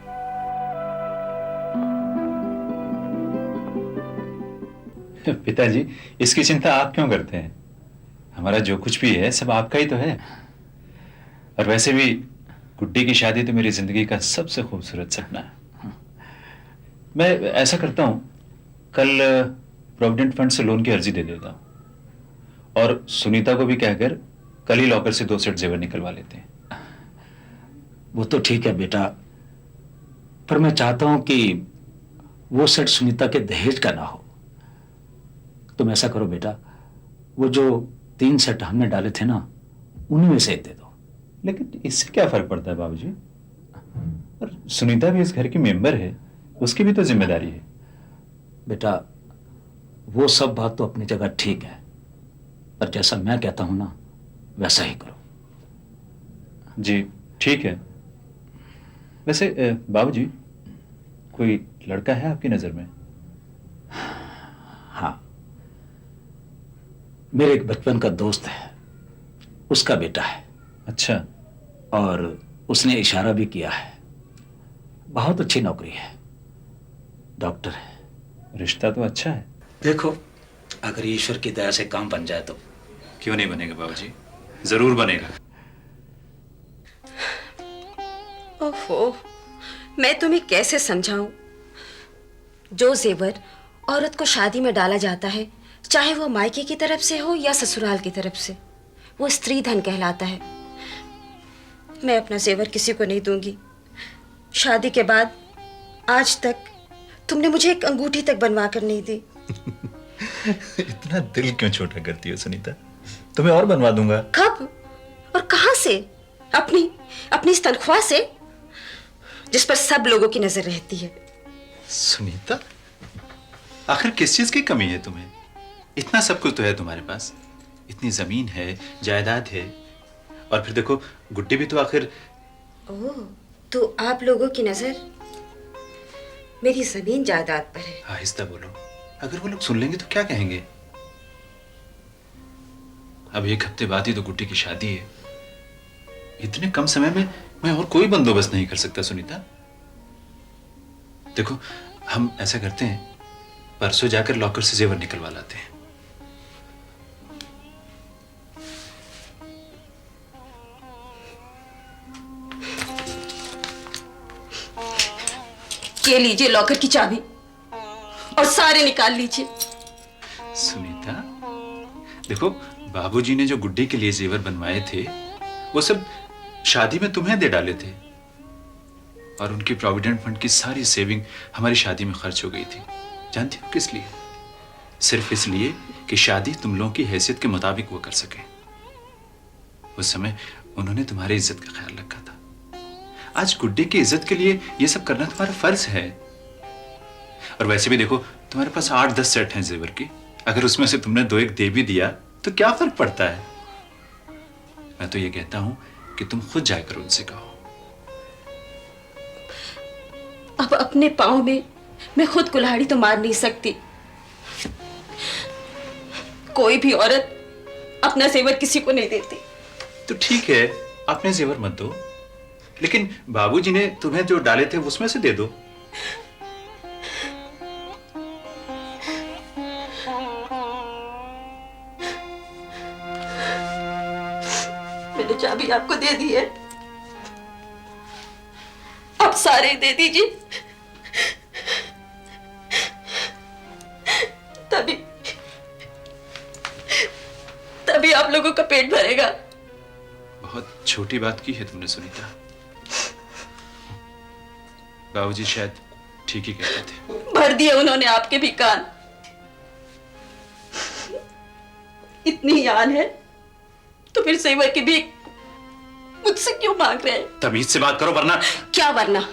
पिताजी, इसकी चिंता आप क्यों करते हैं? हमारा जो कुछ भी है सब आपका ही तो है। और वैसे भी गुड्डी की शादी तो मेरी जिंदगी का सबसे खूबसूरत सपना है। मैं ऐसा करता हूं, कल प्रोविडेंट फंड से लोन की अर्जी दे देता हूं और सुनीता को भी कहकर कल ही लॉकर से 2 सेट जेवर निकलवा लेते हैं। वो तो ठीक है बेटा, पर मैं चाहता हूं कि वो सेट सुनीता के दहेज का ना हो। तुम ऐसा करो बेटा, वो जो 3 सेट हमने डाले थे ना, उन्हीं में से एक दे दो। लेकिन इससे क्या फर्क पड़ता है बाबूजी? और सुनीता भी इस घर की मेंबर है, उसकी भी तो जिम्मेदारी है। बेटा वो सब बात तो अपनी जगह ठीक है, पर जैसा मैं कहता हूं ना वैसा ही करो। जी ठीक है। वैसे बाबूजी, कोई लड़का है आपकी नजर में? हाँ, मेरे एक बचपन का दोस्त है, उसका बेटा है। अच्छा। और उसने इशारा भी किया है, बहुत अच्छी नौकरी है, डॉक्टर है। रिश्ता तो अच्छा है। देखो अगर ईश्वर की दया से काम बन जाए तो। क्यों नहीं बनेगा बाबूजी, जरूर बनेगा। ओहो, मैं तुम्हें कैसे समझाऊं? जो जेवर औरत को शादी में डाला जाता है, चाहे वो मायके की तरफ से हो या ससुराल की तरफ से, वो स्त्री धन कहलाता है। मैं अपना जेवर किसी को नहीं दूंगी। शादी के बाद आज तक तुमने मुझे एक अंगूठी तक बनवा कर नहीं दी। इतना दिल क्यों छोटा करती हो सुनीता? तुम्हें और बनवा दूंगा। कब और कहां से? अपनी इस तनख्वाह से जिस पर सब लोगों की नजर रहती है। सुनीता, आखिर किस चीज की कमी है तुम्हें? इतना सब कुछ तो है तुम्हारे पास, इतनी जमीन है, जायदाद है, और फिर देखो गुड्डी भी तो आखिर। ओह, तो आप लोगों की नजर मेरी जमीन जायदाद पर है। आहिस्ता बोलो, अगर वो लोग सुन लेंगे तो क्या कहेंगे? अब 1 हफ्ते बाद ही तो गुड्डी की शादी है। इतने कम समय में मैं और कोई बंदोबस्त नहीं कर सकता सुनीता। देखो हम ऐसा करते हैं, परसों जाकर लॉकर से जेवर निकलवा लाते हैं। ये लीजिए लॉकर की चाबी और सारे निकाल लीजिए। सुनीता देखो, बाबूजी ने जो गुड्डी के लिए जेवर बनवाए थे वो सब शादी में तुम्हें दे डाले थे, और उनकी प्रोविडेंट फंड की सारी सेविंग हमारी शादी में खर्च हो गई थी। जानती हो किस लिए? सिर्फ इसलिए कि शादी तुम लोगों की हैसियत के मुताबिक वो कर सके। उस समय उन्होंने तुम्हारी इज्जत का ख्याल रखा था। आज गुड्डी की इज्जत के लिए ये सब करना तुम्हारा फर्ज है। और वैसे भी देखो, तुम्हारे पास 8-10 सेट हैं जेवर की, अगर उसमें से तुमने 2-1 दे भी दिया तो क्या फर्क पड़ता है? मैं तो ये कहता हूं कि तुम खुद जाकर उनसे कहो। अब अपने पांव में मैं खुद कुल्हाड़ी तो मार नहीं सकती। कोई भी औरत अपना जेवर किसी को नहीं देती। तो ठीक है, अपने जेवर मत दो, लेकिन बाबूजी ने तुम्हें जो डाले थे उसमें से दे दो। मैंने चाबी आपको दे दी है, अब सारे दे दीजिए, तभी आप लोगों का पेट भरेगा। बहुत छोटी बात की है तुमने सुनीता। बाबूजी शायद ठीक ही कहते थे। भर दिए उन्होंने आपके भी कान। इतनी यान है तो फिर सेवर की भीख मुझसे क्यों मांग रहे हैं? तमीज से बात करो, वरना। क्या वरना?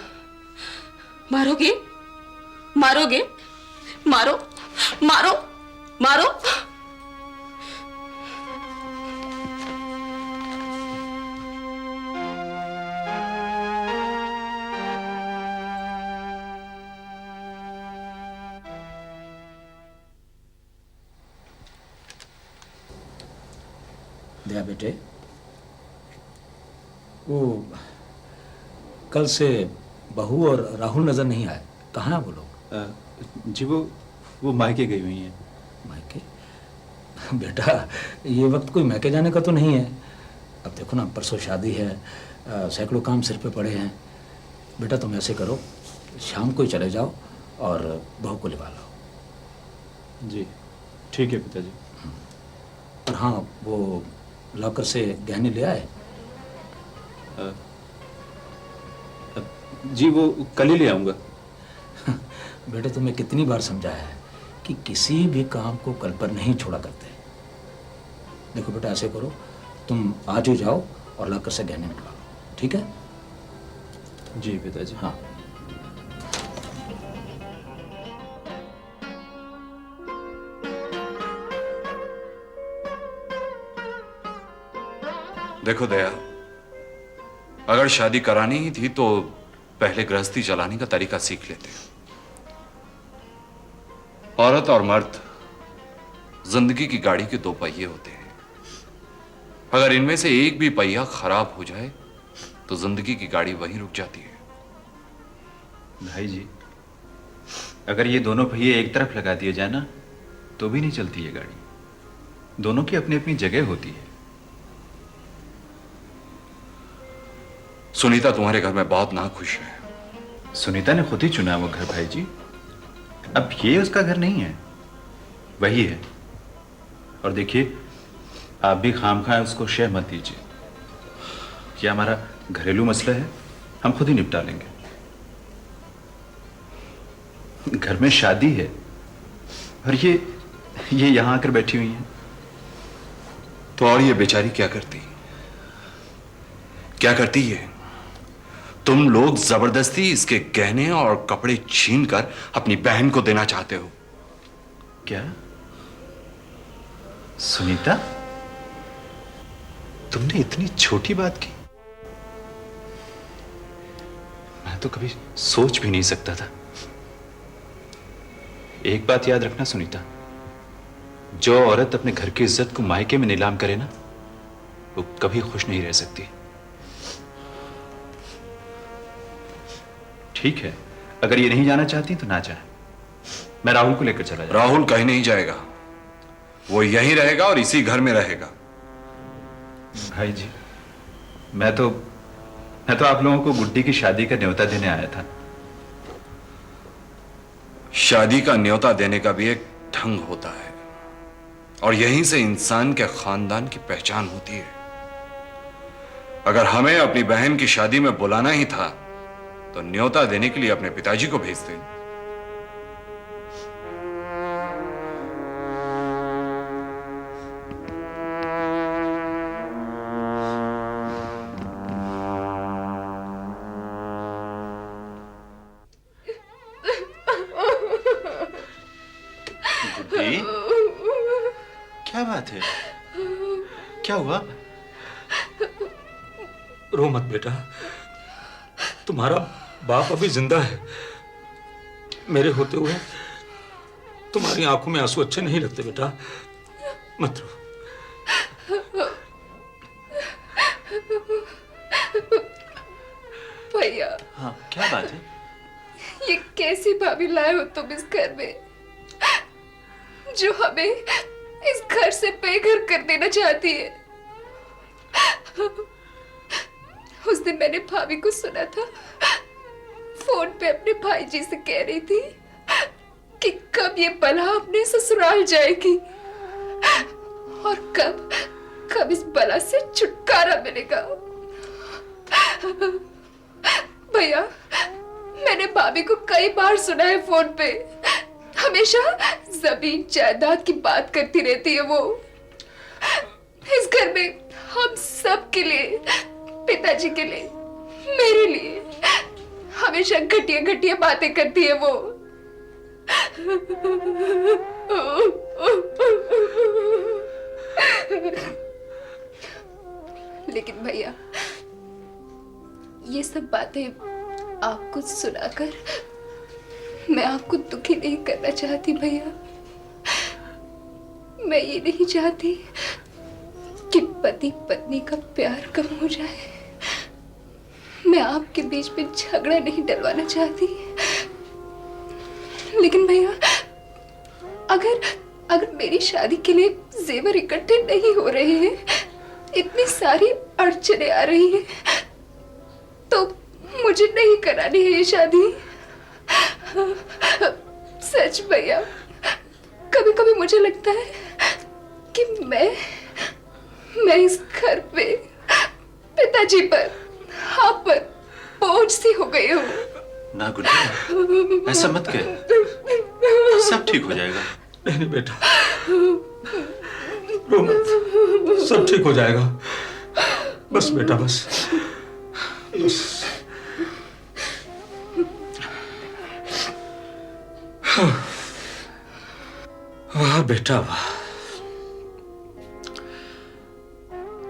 मारोगे? मारोगे? मारो मारो मारो। दया बेटे, वो कल से बहू और राहुल नजर नहीं आए, कहाँ हैं वो लोग? जी वो मायके गई हुई हैं। मायके? बेटा ये वक्त कोई मायके जाने का तो नहीं है। अब देखो ना, परसों शादी है, सैकड़ों काम सिर पे पड़े हैं। बेटा तुम ऐसे करो, शाम को ही चले जाओ और बहू को लिवा लो। जी ठीक है पिताजी। और हाँ, वो लॉकर से गहने ले आए? जी वो कल ही ले आऊंगा। बेटे तुम्हें कितनी बार समझाया है कि किसी भी काम को कल पर नहीं छोड़ा करते। देखो बेटा, ऐसे करो, तुम आज ही जाओ और लॉकर से गहने निकालो, ठीक है? जी पिताजी। हाँ। देखो दया, अगर शादी करानी ही थी तो पहले गृहस्थी चलाने का तरीका सीख लेते। औरत और मर्द जिंदगी की गाड़ी के दो पहिए होते हैं। अगर इनमें से एक भी पहिया खराब हो जाए तो जिंदगी की गाड़ी वहीं रुक जाती है। भाई जी, अगर ये दोनों पहिए एक तरफ लगा दिए जाए ना तो भी नहीं चलती ये गाड़ी। दोनों की अपनी अपनी जगह होती है। सुनीता तुम्हारे घर में बहुत नाखुश है। सुनीता ने खुद ही चुना वो घर भाई जी। अब ये उसका घर नहीं है, वही है। और देखिए, आप भी खामखा उसको शह मत दीजिए। ये हमारा घरेलू मसला है, हम खुद ही निपटा लेंगे। घर में शादी है और ये यहां आकर बैठी हुई है। तो और ये बेचारी क्या करती है? तुम लोग जबरदस्ती इसके गहने और कपड़े छीनकर अपनी बहन को देना चाहते हो। क्या सुनीता, तुमने इतनी छोटी बात की? मैं तो कभी सोच भी नहीं सकता था। एक बात याद रखना सुनीता, जो औरत अपने घर की इज्जत को मायके में नीलाम करे ना, वो कभी खुश नहीं रह सकती। ठीक है, अगर ये नहीं जाना चाहती तो ना जाए। मैं राहुल को लेकर चला जाऊंगा। राहुल कहीं नहीं जाएगा, वो यहीं रहेगा और इसी घर में रहेगा। भाई जी, मैं तो आप लोगों को गुड्डी की शादी का न्योता देने आया था। शादी का न्योता देने का भी एक ढंग होता है और यहीं से इंसान के खानदान की पहचान होती है। अगर हमें अपनी बहन की शादी में बुलाना ही था तो न्योता देने के लिए अपने पिताजी को भेज दें। गुड्डी, क्या बात है? क्या हुआ? रो मत बेटा, तुम्हारा बाप अभी जिंदा है। मेरे होते हुए तुम्हारी आंखों में आंसू अच्छे नहीं लगते बेटा, मत रो। भैया। हाँ, क्या बात है? ये कैसी भाभी लाए हो तुम इस घर में, जो हमें इस घर से बेघर कर देना चाहती है? उस दिन मैंने भाभी को सुना था, फोन पे अपने भाई जी से कह रही थी कि कब ये बला अपने ससुराल जाएगी और कब इस बला से छुटकारा मिलेगा। भैया, मैंने भाभी को कई बार सुना है फोन पे, हमेशा जमीन जायदाद की बात करती रहती है वो। इस घर में हम सब के लिए, पिताजी के लिए, मेरे लिए हमेशा घटिया घटिया बातें करती है वो। लेकिन भैया, ये सब बातें आपको सुनाकर मैं आपको दुखी नहीं करना चाहती भैया। मैं ये नहीं चाहती कि पति पत्नी का प्यार कम हो जाए। मैं आपके बीच में झगड़ा नहीं डलवाना चाहती। लेकिन भैया, अगर मेरी शादी के लिए जेवर इकट्ठे नहीं हो रहे हैं, इतनी सारी अड़चने आ रही हैं, तो मुझे नहीं करानी है ये शादी। सच भैया, कभी कभी मुझे लगता है कि मैं इस घर पे पिताजी पर, आप पर बोझ सी हो गई हूँ। ना गुड्डी, ऐसा मत कह। सब ठीक हो जाएगा। नहीं नहीं बेटा, रो मत, सब ठीक हो जाएगा। बस बेटा बस बस। वाह बेटा वाह,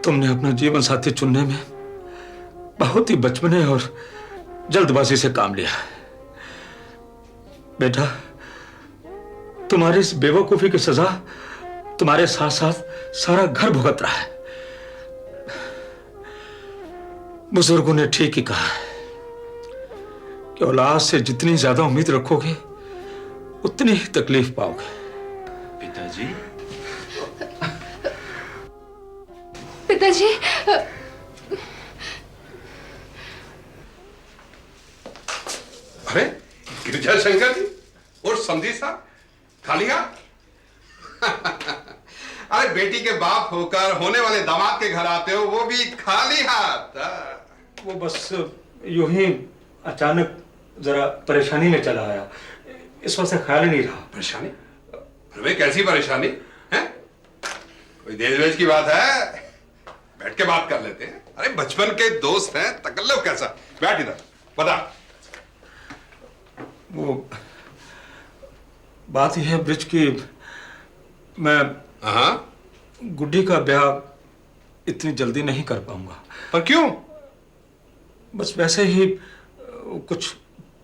तुमने अपना जीवन साथी चुनने में बहुत ही बचपने और जल्दबाजी से काम लिया। बेटा, तुम्हारी इस बेवकूफी की सजा तुम्हारे साथ साथ सारा घर भुगत रहा है। बुजुर्गों ने ठीक ही कहा कि औलाद से जितनी ज्यादा उम्मीद रखोगे उतनी ही तकलीफ पाओगे। पिताजी, पिताजी, अरे गिरजा शंकर जी और समझी साहब, खा लिया? अरे बेटी के बाप होकर होने वाले दामाद के घर आते हो, वो भी खाली हाथ। वो बस यूं ही अचानक जरा परेशानी में चला आया, इस वजह से ख्याल ही नहीं रहा। परेशानी? अरे कैसी परेशानी है? कोई देश वेश की बात है? बैठ के बात कर लेते हैं। अरे बचपन के दोस्त हैं, तकल्लुफ कैसा? बैठ इधर, बता। वो बात यह है ब्रिज की, मैं गुड्डी का ब्याह इतनी जल्दी नहीं कर पाऊंगा। पर क्यों? बस वैसे ही कुछ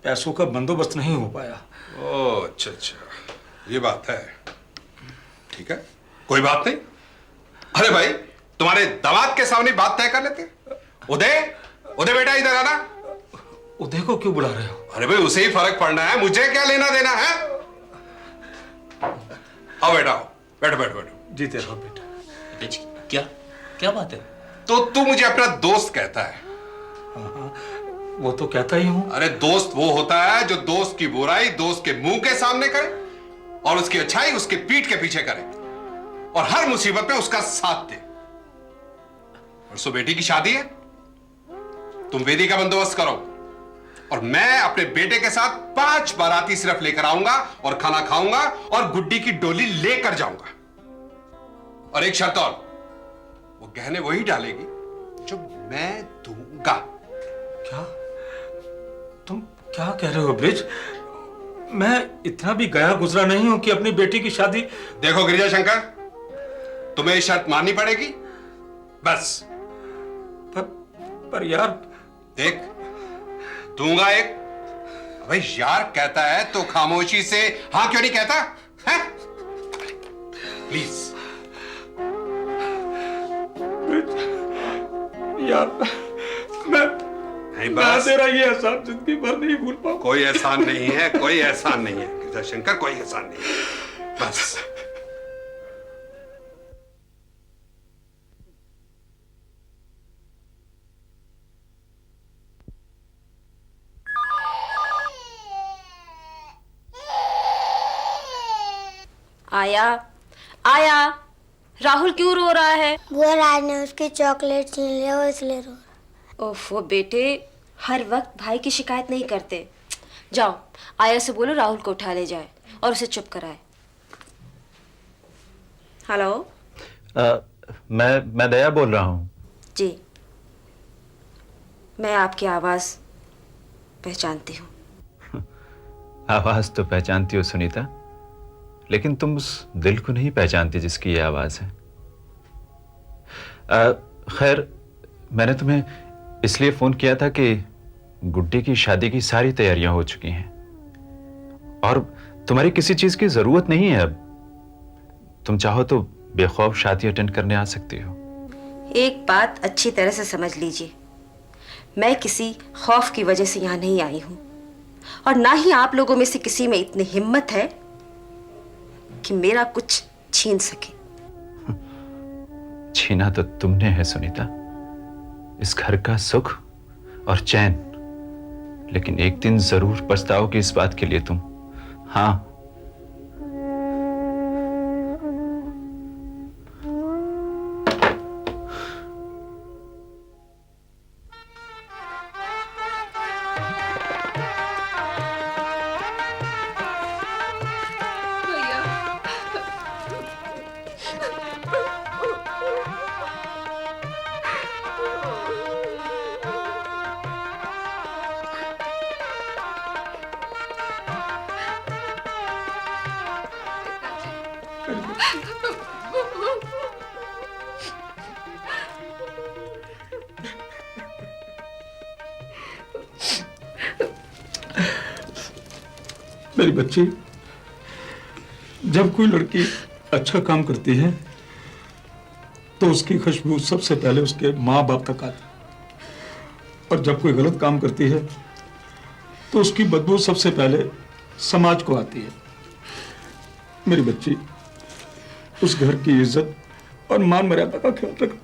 पैसों का बंदोबस्त नहीं हो पाया। ओह अच्छा अच्छा, ये बात है। ठीक है, कोई बात नहीं। अरे भाई, तुम्हारे दामाद के सामने बात तय कर लेते। उदय, उदय बेटा इधर आना। उदय को क्यों बुला रहे हो? अरे भाई, उसे ही फर्क पड़ना है, मुझे क्या लेना देना है? आओ बेटा, आओ, बैठो बैठो बैठो। जीते रहो बेटा। क्या क्या बात है? तो तू मुझे अपना दोस्त कहता है? वो तो कहता ही हूं। अरे दोस्त वो होता है जो दोस्त की बुराई दोस्त के मुंह के सामने करे और उसकी अच्छाई उसके पीठ के पीछे करे और हर मुसीबत में उसका साथ दे। परसों बेटी की शादी है, तुम वेदी का बंदोबस्त करो और मैं अपने बेटे के साथ 5 बाराती सिर्फ लेकर आऊंगा और खाना खाऊंगा और गुड्डी की डोली लेकर जाऊंगा। और एक शर्त और, वो गहने वही डालेगी जो मैं दूंगा। क्या? तुम क्या कह रहे हो ब्रिज? मैं इतना भी गया गुजरा नहीं हूं कि अपनी बेटी की शादी। देखो गिरिजा शंकर, तुम्हें शर्त माननी पड़ेगी बस। पर यार, देख, दूंगा एक। भाई यार कहता है तो खामोशी से हाँ क्यों नहीं कहता है? प्लीज यार, मैं तेरा ये एहसान जिंदगी भर नहीं भूल पाऊं। कोई एहसान नहीं है, कोई एहसान नहीं है गिरिजा शंकर, कोई एहसान नहीं है बस। आया, आया, राहुल क्यों रो रहा है? बुआ राज ने उसकी चॉकलेट छीन लिया, वो इसलिए रो रहा। ओफो बेटे, हर वक्त भाई की शिकायत नहीं करते। जाओ आया से बोलो राहुल को उठा ले जाए और उसे चुप कराए। हेलो, मैं दया बोल रहा हूँ। जी, मैं आपकी आवाज पहचानती हूँ। आवाज तो पहचानती हो सुनीता, लेकिन तुम उस दिल को नहीं पहचानती जिसकी ये आवाज है। खैर, मैंने तुम्हें इसलिए फोन किया था कि गुड्डी की शादी की सारी तैयारियां हो चुकी हैं और तुम्हारी किसी चीज की जरूरत नहीं है अब। तुम चाहो तो बेखौफ शादी अटेंड करने आ सकती हो। एक बात अच्छी तरह से समझ लीजिए, मैं किसी खौफ की वजह से यहाँ नहीं आई हूँ और ना ही आप लोगों में से किसी में इतनी हिम्मत है कि मेरा कुछ छीन सके। छीना तो तुमने है सुनीता, इस घर का सुख और चैन, लेकिन एक दिन जरूर पछताओगी इस बात के लिए तुम। हाँ, मेरी बच्ची, जब कोई लड़की अच्छा काम करती है तो उसकी खुशबू सबसे पहले उसके माँ बाप तक आती है, और जब कोई गलत काम करती है तो उसकी बदबू सबसे पहले समाज को आती है। मेरी बच्ची, उस घर की इज्जत और मान मर्यादा का ख्याल रखो।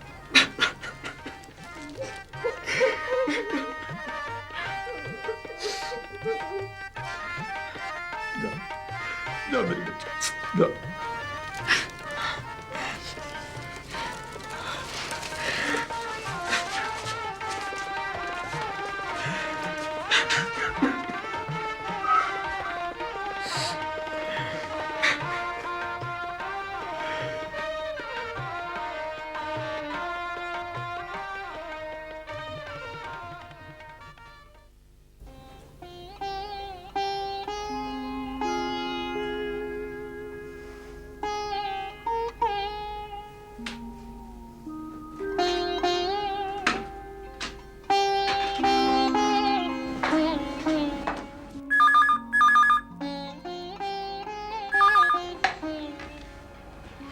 जाओ मेरी बच्ची, जाओ।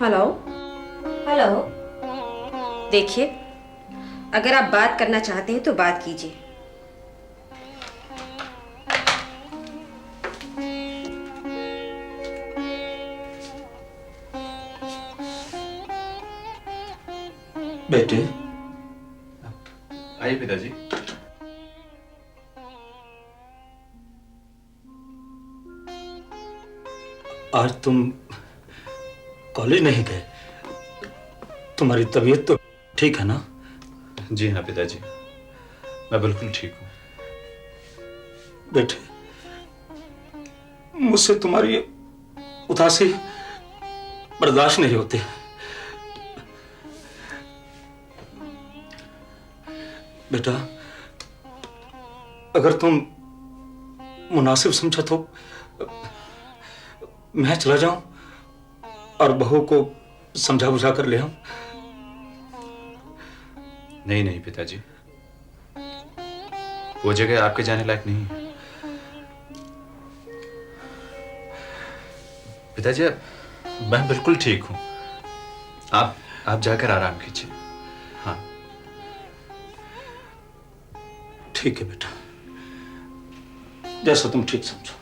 Hello hello. देखिए, अगर आप बात करना चाहते हैं तो बात कीजिए। बेटे, आइए पिताजी। आज तुम कॉलेज नहीं गए? तुम्हारी तबीयत तो ठीक है ना? जी हाँ पिताजी, मैं बिल्कुल ठीक हूँ। बेटे, मुझसे तुम्हारी उदासी बर्दाश्त नहीं होती। बेटा, अगर तुम मुनासिब समझो तो मैं चला जाऊं और बहू को समझा बुझा कर ले आऊं। नहीं नहीं पिताजी, वो जगह आपके जाने लायक नहीं है। पिताजी, मैं बिल्कुल ठीक हूं। आप जाकर आराम कीजिए। हाँ ठीक है बेटा, जैसा तुम ठीक समझो।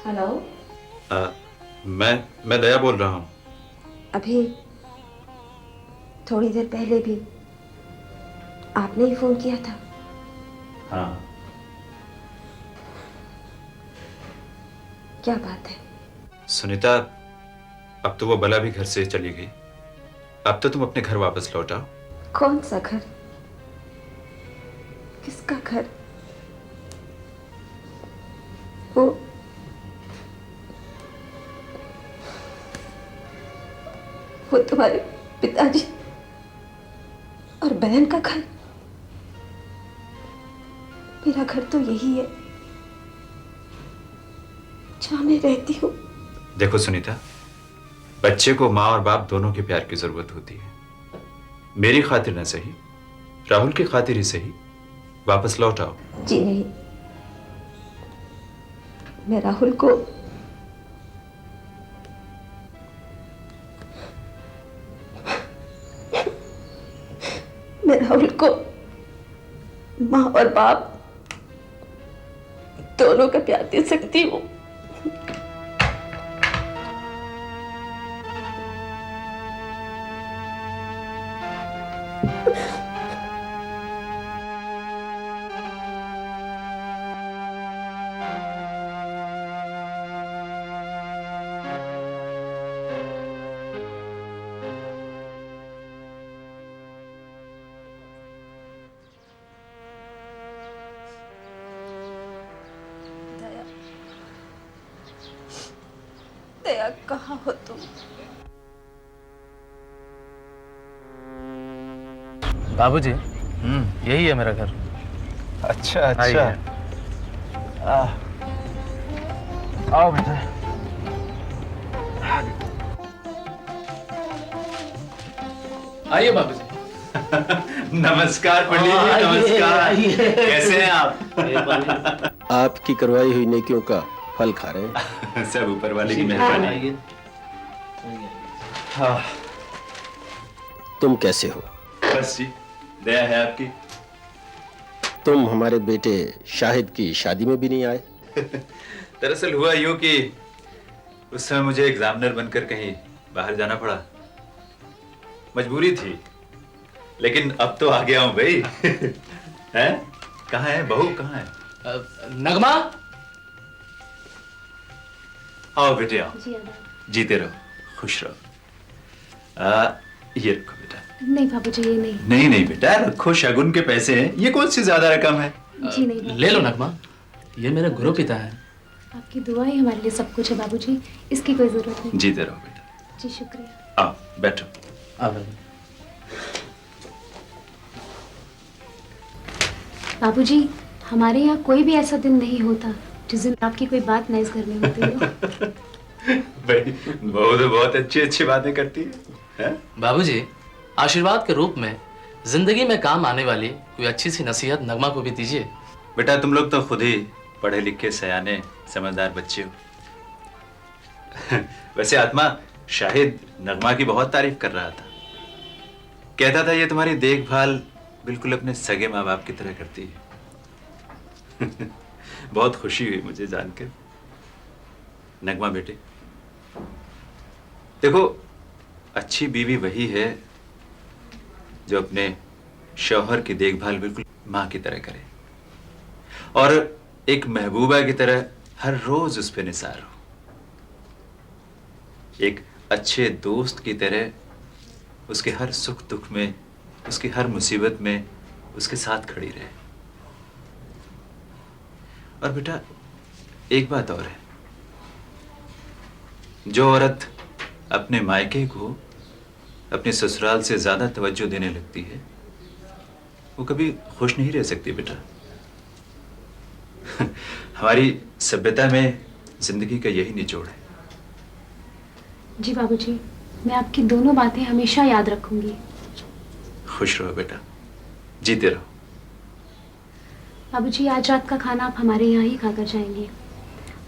हेलो। मैं दया बोल रहा हूँ। अभी थोड़ी देर पहले भी आपने ही फोन किया था। हाँ। क्या बात है? सुनीता, अब तो वो बला भी घर से चली गई। अब तो तुम अपने घर वापस लौट आओ। कौन सा घर? किसका घर? वो तुम्हारे पिताजी और बहन का घर। मेरा घर तो यही है जहां मैं रहती हूँ। देखो सुनीता, बच्चे को माँ और बाप दोनों के प्यार की जरूरत होती है। मेरी खातिर न सही, राहुल की खातिर ही सही, वापस लौट आओ। जी नहीं, मैं राहुल को माँ और बाप दोनों का प्यार दे सकती हूँ। दया कहाँ हो तुम? बाबूजी, यही है मेरा घर। अच्छा अच्छा। आओ बेटा। आइए बाबूजी। नमस्कार पंडित जी, नमस्कार। कैसे हैं आप? आपकी करवाई हुई नेकियों का फल खा रहे हैं। सब ऊपर वाले की मेहरबानी। हाँ। तुम कैसे हो? बस जी, दया है आपकी। तुम हमारे बेटे शाहिद की शादी में भी नहीं आए। दरअसल हुआ यूं कि उस समय मुझे एग्जामिनर बनकर कहीं बाहर जाना पड़ा, मजबूरी थी। लेकिन अब तो आ गया हूं भाई। हैं? कहाँ है बहू, कहाँ है? नगमा, आओ बेटे आओ। जीते रहो, खुश रहो। ये रखो बेटा। नहीं बाबूजी, ये नहीं। नहीं नहीं बेटा, रखो, शगुन के पैसे हैं, ये कौन सी ज्यादा रकम है? जी नहीं। ले लो नगमा, ये मेरे गुरु पिता है। आपकी दुआएं हमारे लिए सब कुछ है बाबूजी, इसकी कोई जरूरत नहीं। जीते रहो बेटा। जी शुक्रिया। आओ बैठो। बाबूजी, हमारे यहाँ कोई भी ऐसा दिन नहीं होता जिस दिन आपकी कोई बात न इस घर में होती हो। भाई बहू तो बहुत अच्छी अच्छी बातें करती है। बाबूजी, आशीर्वाद के रूप में जिंदगी में काम आने वाली कोई अच्छी सी नसीहत नगमा को भी दीजिए। बेटा तुम लोग तो खुद ही पढ़े लिखे सयाने समझदार बच्चे हो। वैसे आत्मा, शाहिद नगमा की बहुत तारीफ कर रहा था, कहता था ये तुम्हारी देखभाल बिल्कुल अपने सगे माँ बाप की तरह करती है। बहुत खुशी हुई मुझे जानकर। नगमा बेटे, देखो, अच्छी बीवी वही है जो अपने शौहर की देखभाल बिल्कुल माँ की तरह करे और एक महबूबा की तरह हर रोज उस पर निसार हो, एक अच्छे दोस्त की तरह उसके हर सुख दुख में, उसकी हर मुसीबत में उसके साथ खड़ी रहे। और बेटा एक बात और है, जो औरत अपने मायके को अपने ससुराल से ज्यादा तवज्जो देने लगती है वो कभी खुश नहीं रह सकती बेटा। हमारी सभ्यता में जिंदगी का यही निचोड़ है। जी बाबूजी, मैं आपकी दोनों बातें हमेशा याद रखूंगी। खुश रहो बेटा, जीते रहो। बाबूजी, आज रात का खाना आप हमारे यहाँ ही खाकर जाएंगे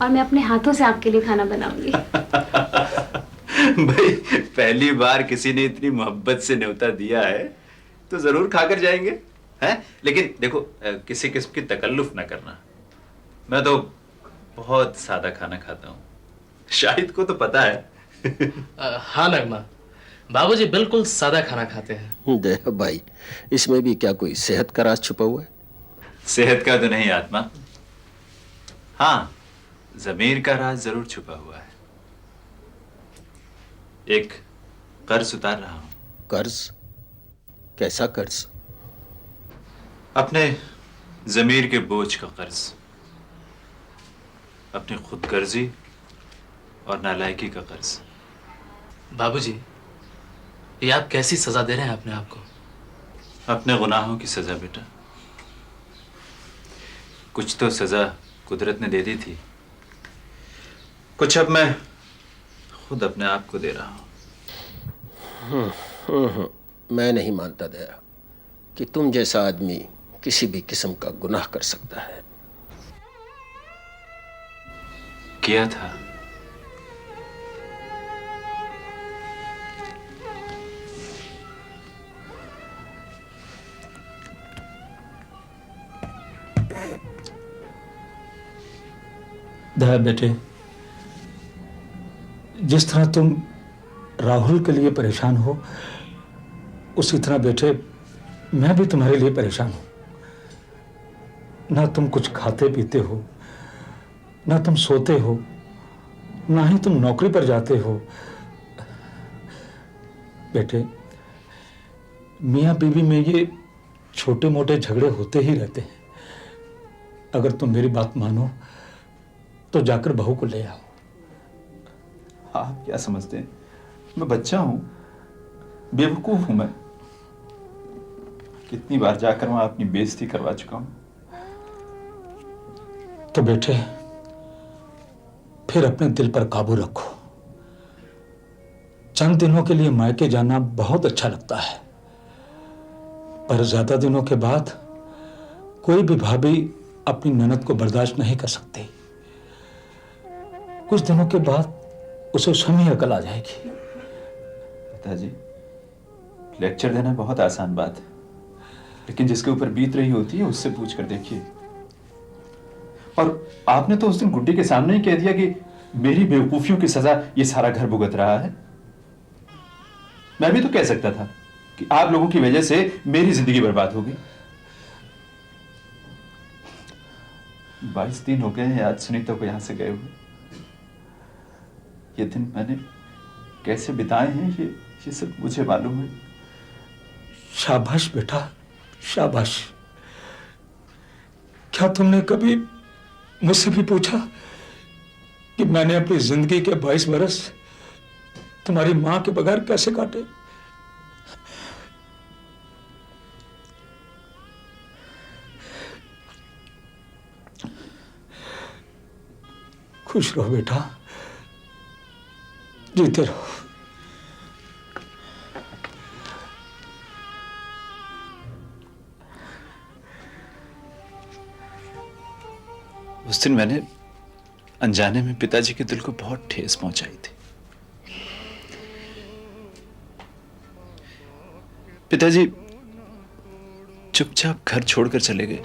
और मैं अपने हाथों से आपके लिए खाना बनाऊंगी। भाई पहली बार किसी ने इतनी मोहब्बत से न्योता दिया है तो जरूर खाकर जाएंगे, हैं? लेकिन देखो, किसी किस्म की तकल्लुफ ना करना। मैं तो बहुत सादा खाना खाता हूँ, शाहिद को तो पता है। हाँ नगमा, बाबूजी बिल्कुल सादा खाना खाते हैं। दया भाई, इसमें भी क्या कोई सेहत का राज छुपा हुआ है? सेहत का तो नहीं आत्मा, हाँ जमीर का राज जरूर छुपा हुआ है। एक कर्ज उतार रहा हूं। कर्ज? कैसा कर्ज? अपने जमीर के बोझ का कर्ज, अपनी खुदगर्जी और नालायकी का कर्ज। बाबूजी, ये आप कैसी सजा दे रहे हैं अपने आप को? अपने गुनाहों की सजा बेटा। कुछ तो सजा कुदरत ने दे दी थी, कुछ अब मैं खुद अपने आप को दे रहा हूं। मैं नहीं मानता दया कि तुम जैसा आदमी किसी भी किस्म का गुनाह कर सकता है। किया था। दया बेटे, जिस तरह तुम राहुल के लिए परेशान हो उसी तरह बेटे मैं भी तुम्हारे लिए परेशान हूं। ना तुम कुछ खाते पीते हो, ना तुम सोते हो, ना ही तुम नौकरी पर जाते हो। बेटे, मियाँ बीवी में ये छोटे मोटे झगड़े होते ही रहते हैं। अगर तुम मेरी बात मानो तो जाकर बहू को ले आओ। आप क्या समझते हैं, मैं बच्चा हूं, बेवकूफ हूं मैं। कितनी बार जाकर वहां अपनी बेइज्जती करवा चुका हूं। तो बेटे फिर अपने दिल पर काबू रखो। चंद दिनों के लिए मायके जाना बहुत अच्छा लगता है, पर ज्यादा दिनों के बाद कोई भी भाभी अपनी ननद को बर्दाश्त नहीं कर सकती। कुछ दिनों के बाद उसे स्वयं अकल आ जाएगी। पिताजी, लेक्चर देना बहुत आसान बात है, लेकिन जिसके ऊपर बीत रही होती है उससे पूछ कर देखिए। और आपने तो उस दिन गुड्डी के सामने ही कह दिया कि मेरी बेवकूफियों की सजा ये सारा घर भुगत रहा है। मैं भी तो कह सकता था कि आप लोगों की वजह से मेरी जिंदगी बर्बाद होगी। 22 दिन हो गए हैं आज सुनीता को यहां से गए हुए। ये दिन मैंने कैसे बिताए हैं ये सब मुझे मालूम है। शाबाश बेटा, शाबाश। क्या तुमने कभी मुझसे भी पूछा कि मैंने अपनी जिंदगी के 22 बरस तुम्हारी मां के बगैर कैसे काटे? खुश रहो बेटा, जीते रहो। उस दिन मैंने अनजाने में पिताजी के दिल को बहुत ठेस पहुंचाई थी। पिताजी चुपचाप घर छोड़कर चले गए।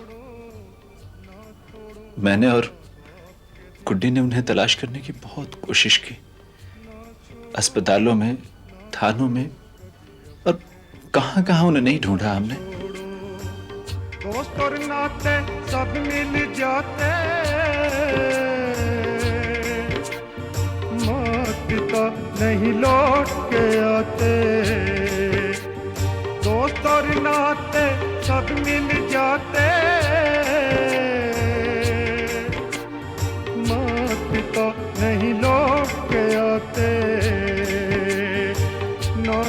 मैंने और गुड्डी ने उन्हें तलाश करने की बहुत कोशिश की, अस्पतालों में, थानों में, और कहां कहां उन्हें नहीं ढूंढा हमने। दोस्त और नाते सब मिल जाते, माँ पिता नहीं लौट के आते। दोस्त और नाते सब मिल जाते, माँ पिता नहीं लौट के आते। ना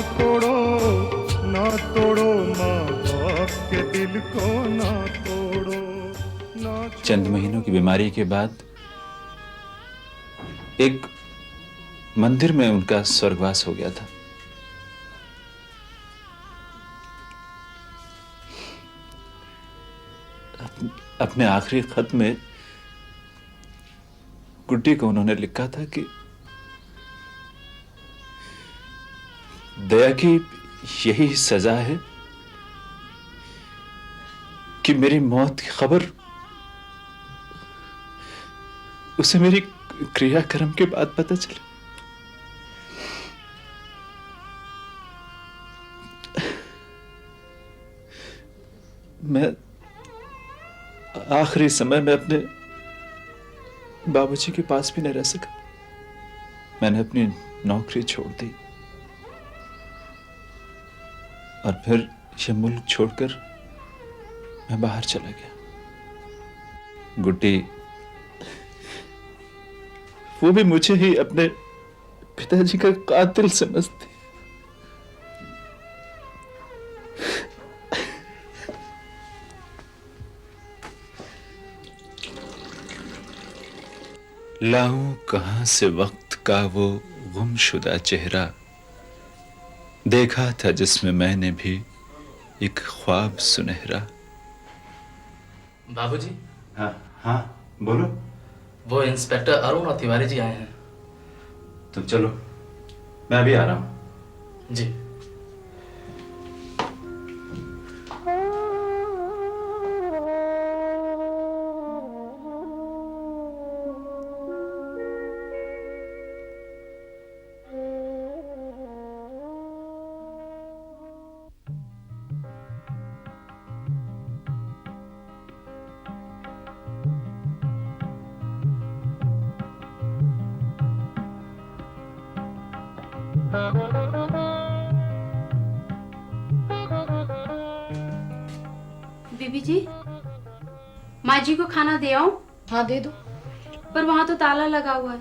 तोड़ो माँ बाप के दिल को, ना तोड़ो ना। चंद महीनों की बीमारी के बाद एक मंदिर में उनका स्वर्गवास हो गया था। अपने आखिरी खत में गुड्डी को उन्होंने लिखा था कि दया की यही सजा है कि मेरी मौत की खबर उसे मेरी क्रियाक्रम के बाद पता चले। मैं आखिरी समय में अपने बाबूजी के पास भी नहीं रह सका। मैंने अपनी नौकरी छोड़ दी और फिर ये मुल्क छोड़कर मैं बाहर चला गया। गुड्डी वो भी मुझे ही अपने पिताजी का कातिल समझती। लाऊं कहां से वक्त का वो गुमशुदा चेहरा, देखा था जिसमें मैंने भी एक ख्वाब सुनहरा। बाबूजी। हाँ हाँ बोलो। वो इंस्पेक्टर अरुण और तिवारी जी आए हैं। तुम चलो, मैं अभी आ रहा हूं। जी। बीबी जी, माँ जी को खाना दे आऊं? हाँ दे दो। पर वहां तो ताला लगा हुआ है।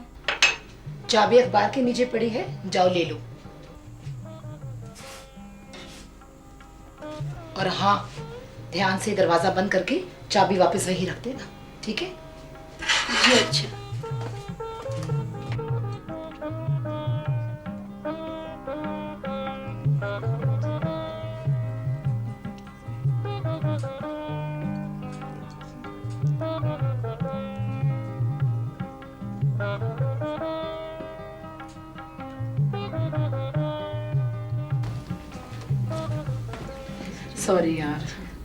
चाबी अखबार के नीचे पड़ी है, जाओ ले लो। और हाँ, ध्यान से दरवाजा बंद करके चाबी वापस वहीं रख देना, ठीक है? जी अच्छा। सॉरी यार।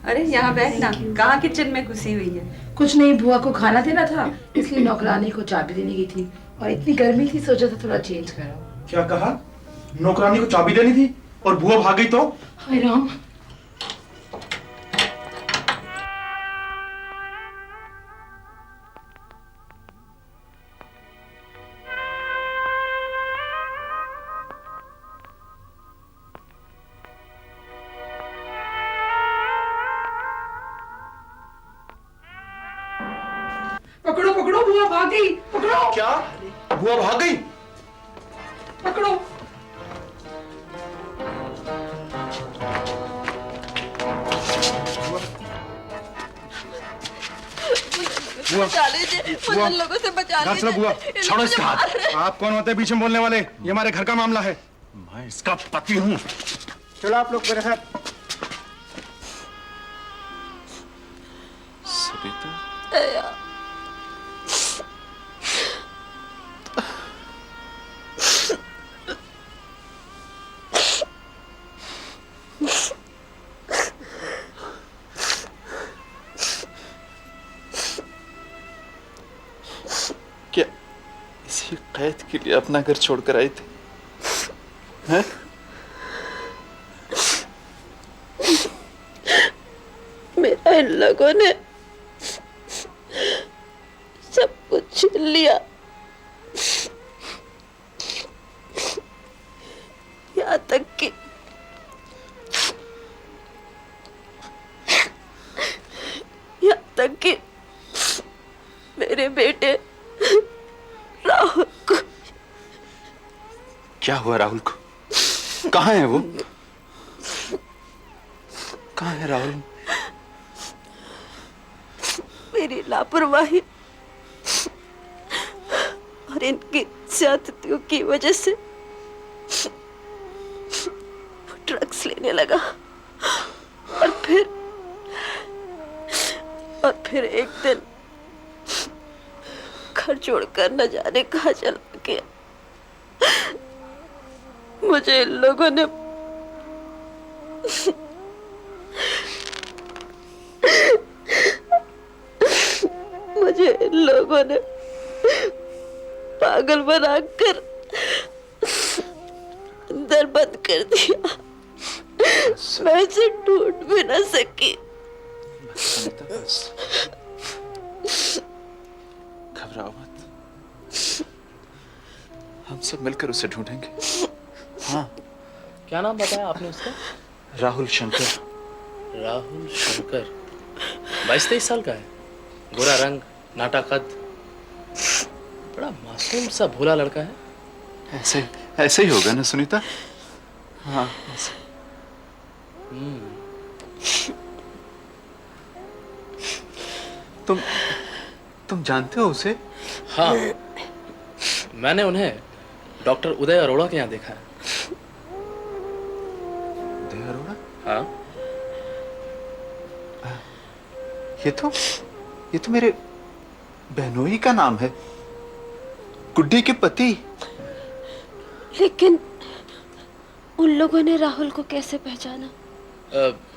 अरे यहाँ बैठना, कहाँ किचन में घुसी हुई है? कुछ नहीं, बुआ को खाना देना था इसलिए नौकरानी को चाबी देने गई थी और इतनी गर्मी थी सोचा था थोड़ा चेंज कराओ। क्या कहा? नौकरानी को चाबी देनी थी और बुआ भाग गई तो? हाय राम। पकड़ो पकड़ो, बुआ भाग गई, पकड़ो। क्या? बुआ भाग गई? पकड़ो। बुआ, बचा लीजिए, मुझे बुआ, उन लोगों से बचा घर लीजिए। चलो बुआ, इन छोड़ो लोग इसका मुझे मार रहे हाथ। हैं। आप कौन होते हैं बीच में बोलने वाले? ये हमारे घर का मामला है। मैं इसका पति हूँ। चलो आप लोग मेरे साथ। दया। क्या इसी कैद के लिए अपना घर छोड़कर आई थी? हैं? मेरा इन लोगों ने सब कुछ छीन लिया। यहाँ तक कि मेरे बेटे राहुल को। क्या हुआ राहुल को? कहाँ है वो? कहाँ है राहुल? मेरी लापरवाही और इनकी ज्यादतियों की वजह से वो ड्रग्स लेने लगा और फिर एक दिन घर छोड़कर न जाने कहाँ चला गया। मुझे इन लोगों ने पागल बनाकर अंदर बंद कर दिया। मैं इसे ढूंढ भी न सकी। घबराओ मत, हम सब मिलकर उसे ढूंढेंगे। हाँ। क्या नाम बताया आपने उसका? राहुल शंकर। राहुल शंकर 22-23 साल का है, गोरा रंग, नाटा कद, बड़ा मासूम सा भोला लड़का है। ऐसे ही होगा ना सुनीता? हाँ ऐसे। तुम जानते हो उसे? हाँ, मैंने उन्हें डॉक्टर उदय अरोड़ा के यहाँ देखा है। उदय अरोड़ा? हाँ। ये तो मेरे बहनोई का नाम है, गुड्डी के पति। लेकिन उन लोगों ने राहुल को कैसे पहचाना?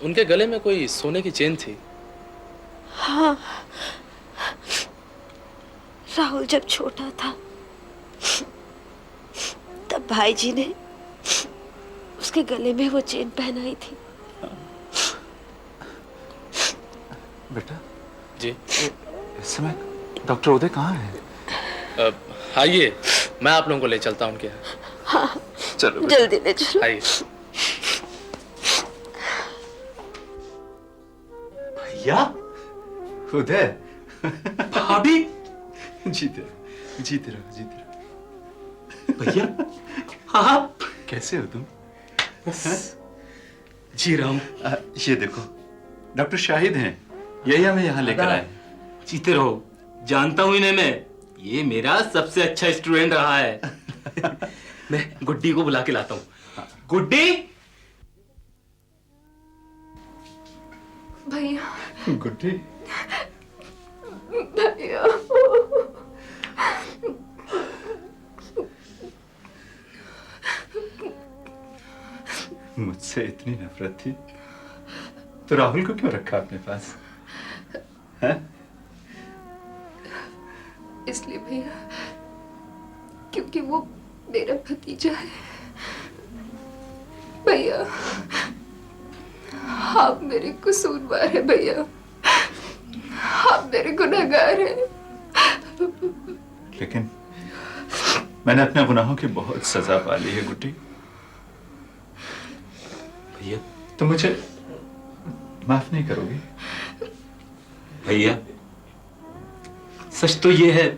उनके गले में कोई सोने की चेन थी। हाँ, राहुल जब छोटा था तब भाई जी ने उसके गले में वो चेन पहनाई थी। बेटा जी, इस समय डॉक्टर उदय कहाँ है? आइए, मैं आप लोगों को ले चलता हूँ उनके यहाँ। हाँ, चलो जल्दी ले चलो। आइए। भैया, उदय, भाभी, जीते रहो, जीते रहो, जीते रहो। भैया आप कैसे हो तुम? जी रहा हूँ। ये देखो डॉक्टर शाहिद हैं, यही हमें यहाँ लेकर आए। जीते रहो, जानता हूँ इन्हें मैं, ये मेरा सबसे अच्छा स्टूडेंट रहा है। मैं गुड्डी को बुला के लाता हूँ। गुड्डी। भैया गुड्डी। भैया मुझसे इतनी नफरत थी तो राहुल को क्यों रखा अपने पास? है? इसलिए भैया क्योंकि वो मेरा भतीजा है। भैया आप मेरे कसूरवार हैं भैया, आप मेरे गुनहगार हैं। लेकिन मैंने अपने गुनाहों की बहुत सजा पा ली है गुड्डी। भैया तुम मुझे माफ नहीं करोगे? भैया सच तो ये है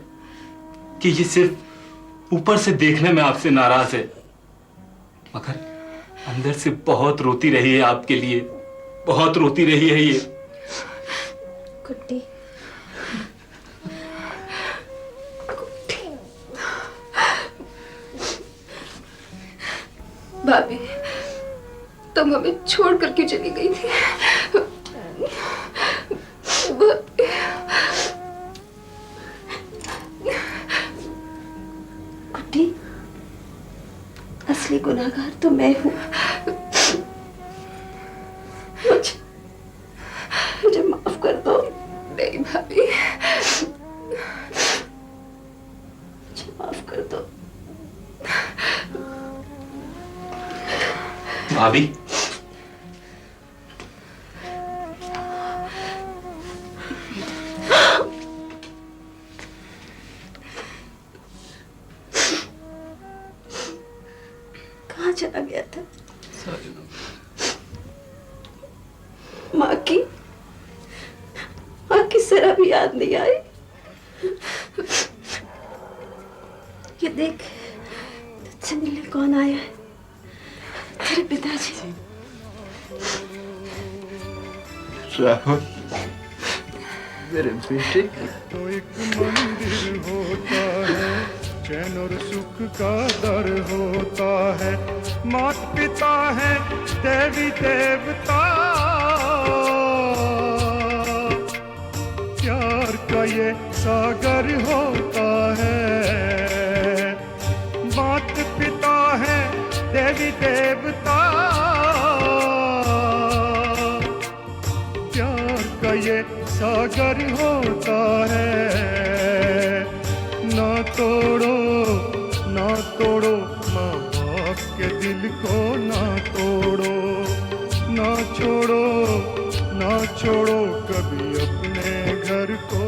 कि ये सिर्फ ऊपर से देखने में आपसे नाराज है, मगर अंदर से बहुत रोती रही है आपके लिए, बहुत रोती रही है ये। गुड्डी, भाभी तुम हमें छोड़ कर क्यों चली गई थी? गुड्डी, असली गुनाहगार तो मैं हूँ। मुझे माफ कर दो। नहीं भाभी, मुझे माफ कर दो। भाभी कहाँ चला गया था? माँ की जरा भी याद नहीं आई। ये देख, तुझसे मिलने कौन आया है? तेरे पिताजी। राहुल मेरे बेटे। तो एक मंदिर होता है, चैन और सुख का दर होता है। माता पिता है देवी देवता, प्यार का ये सागर होता है। माता पिता है देवी देवता, प्यार का ये सागर होता है। ना तोड़ो माँ बाप के दिल को, ना तोड़ो, ना छोड़ो कभी अपने घर को।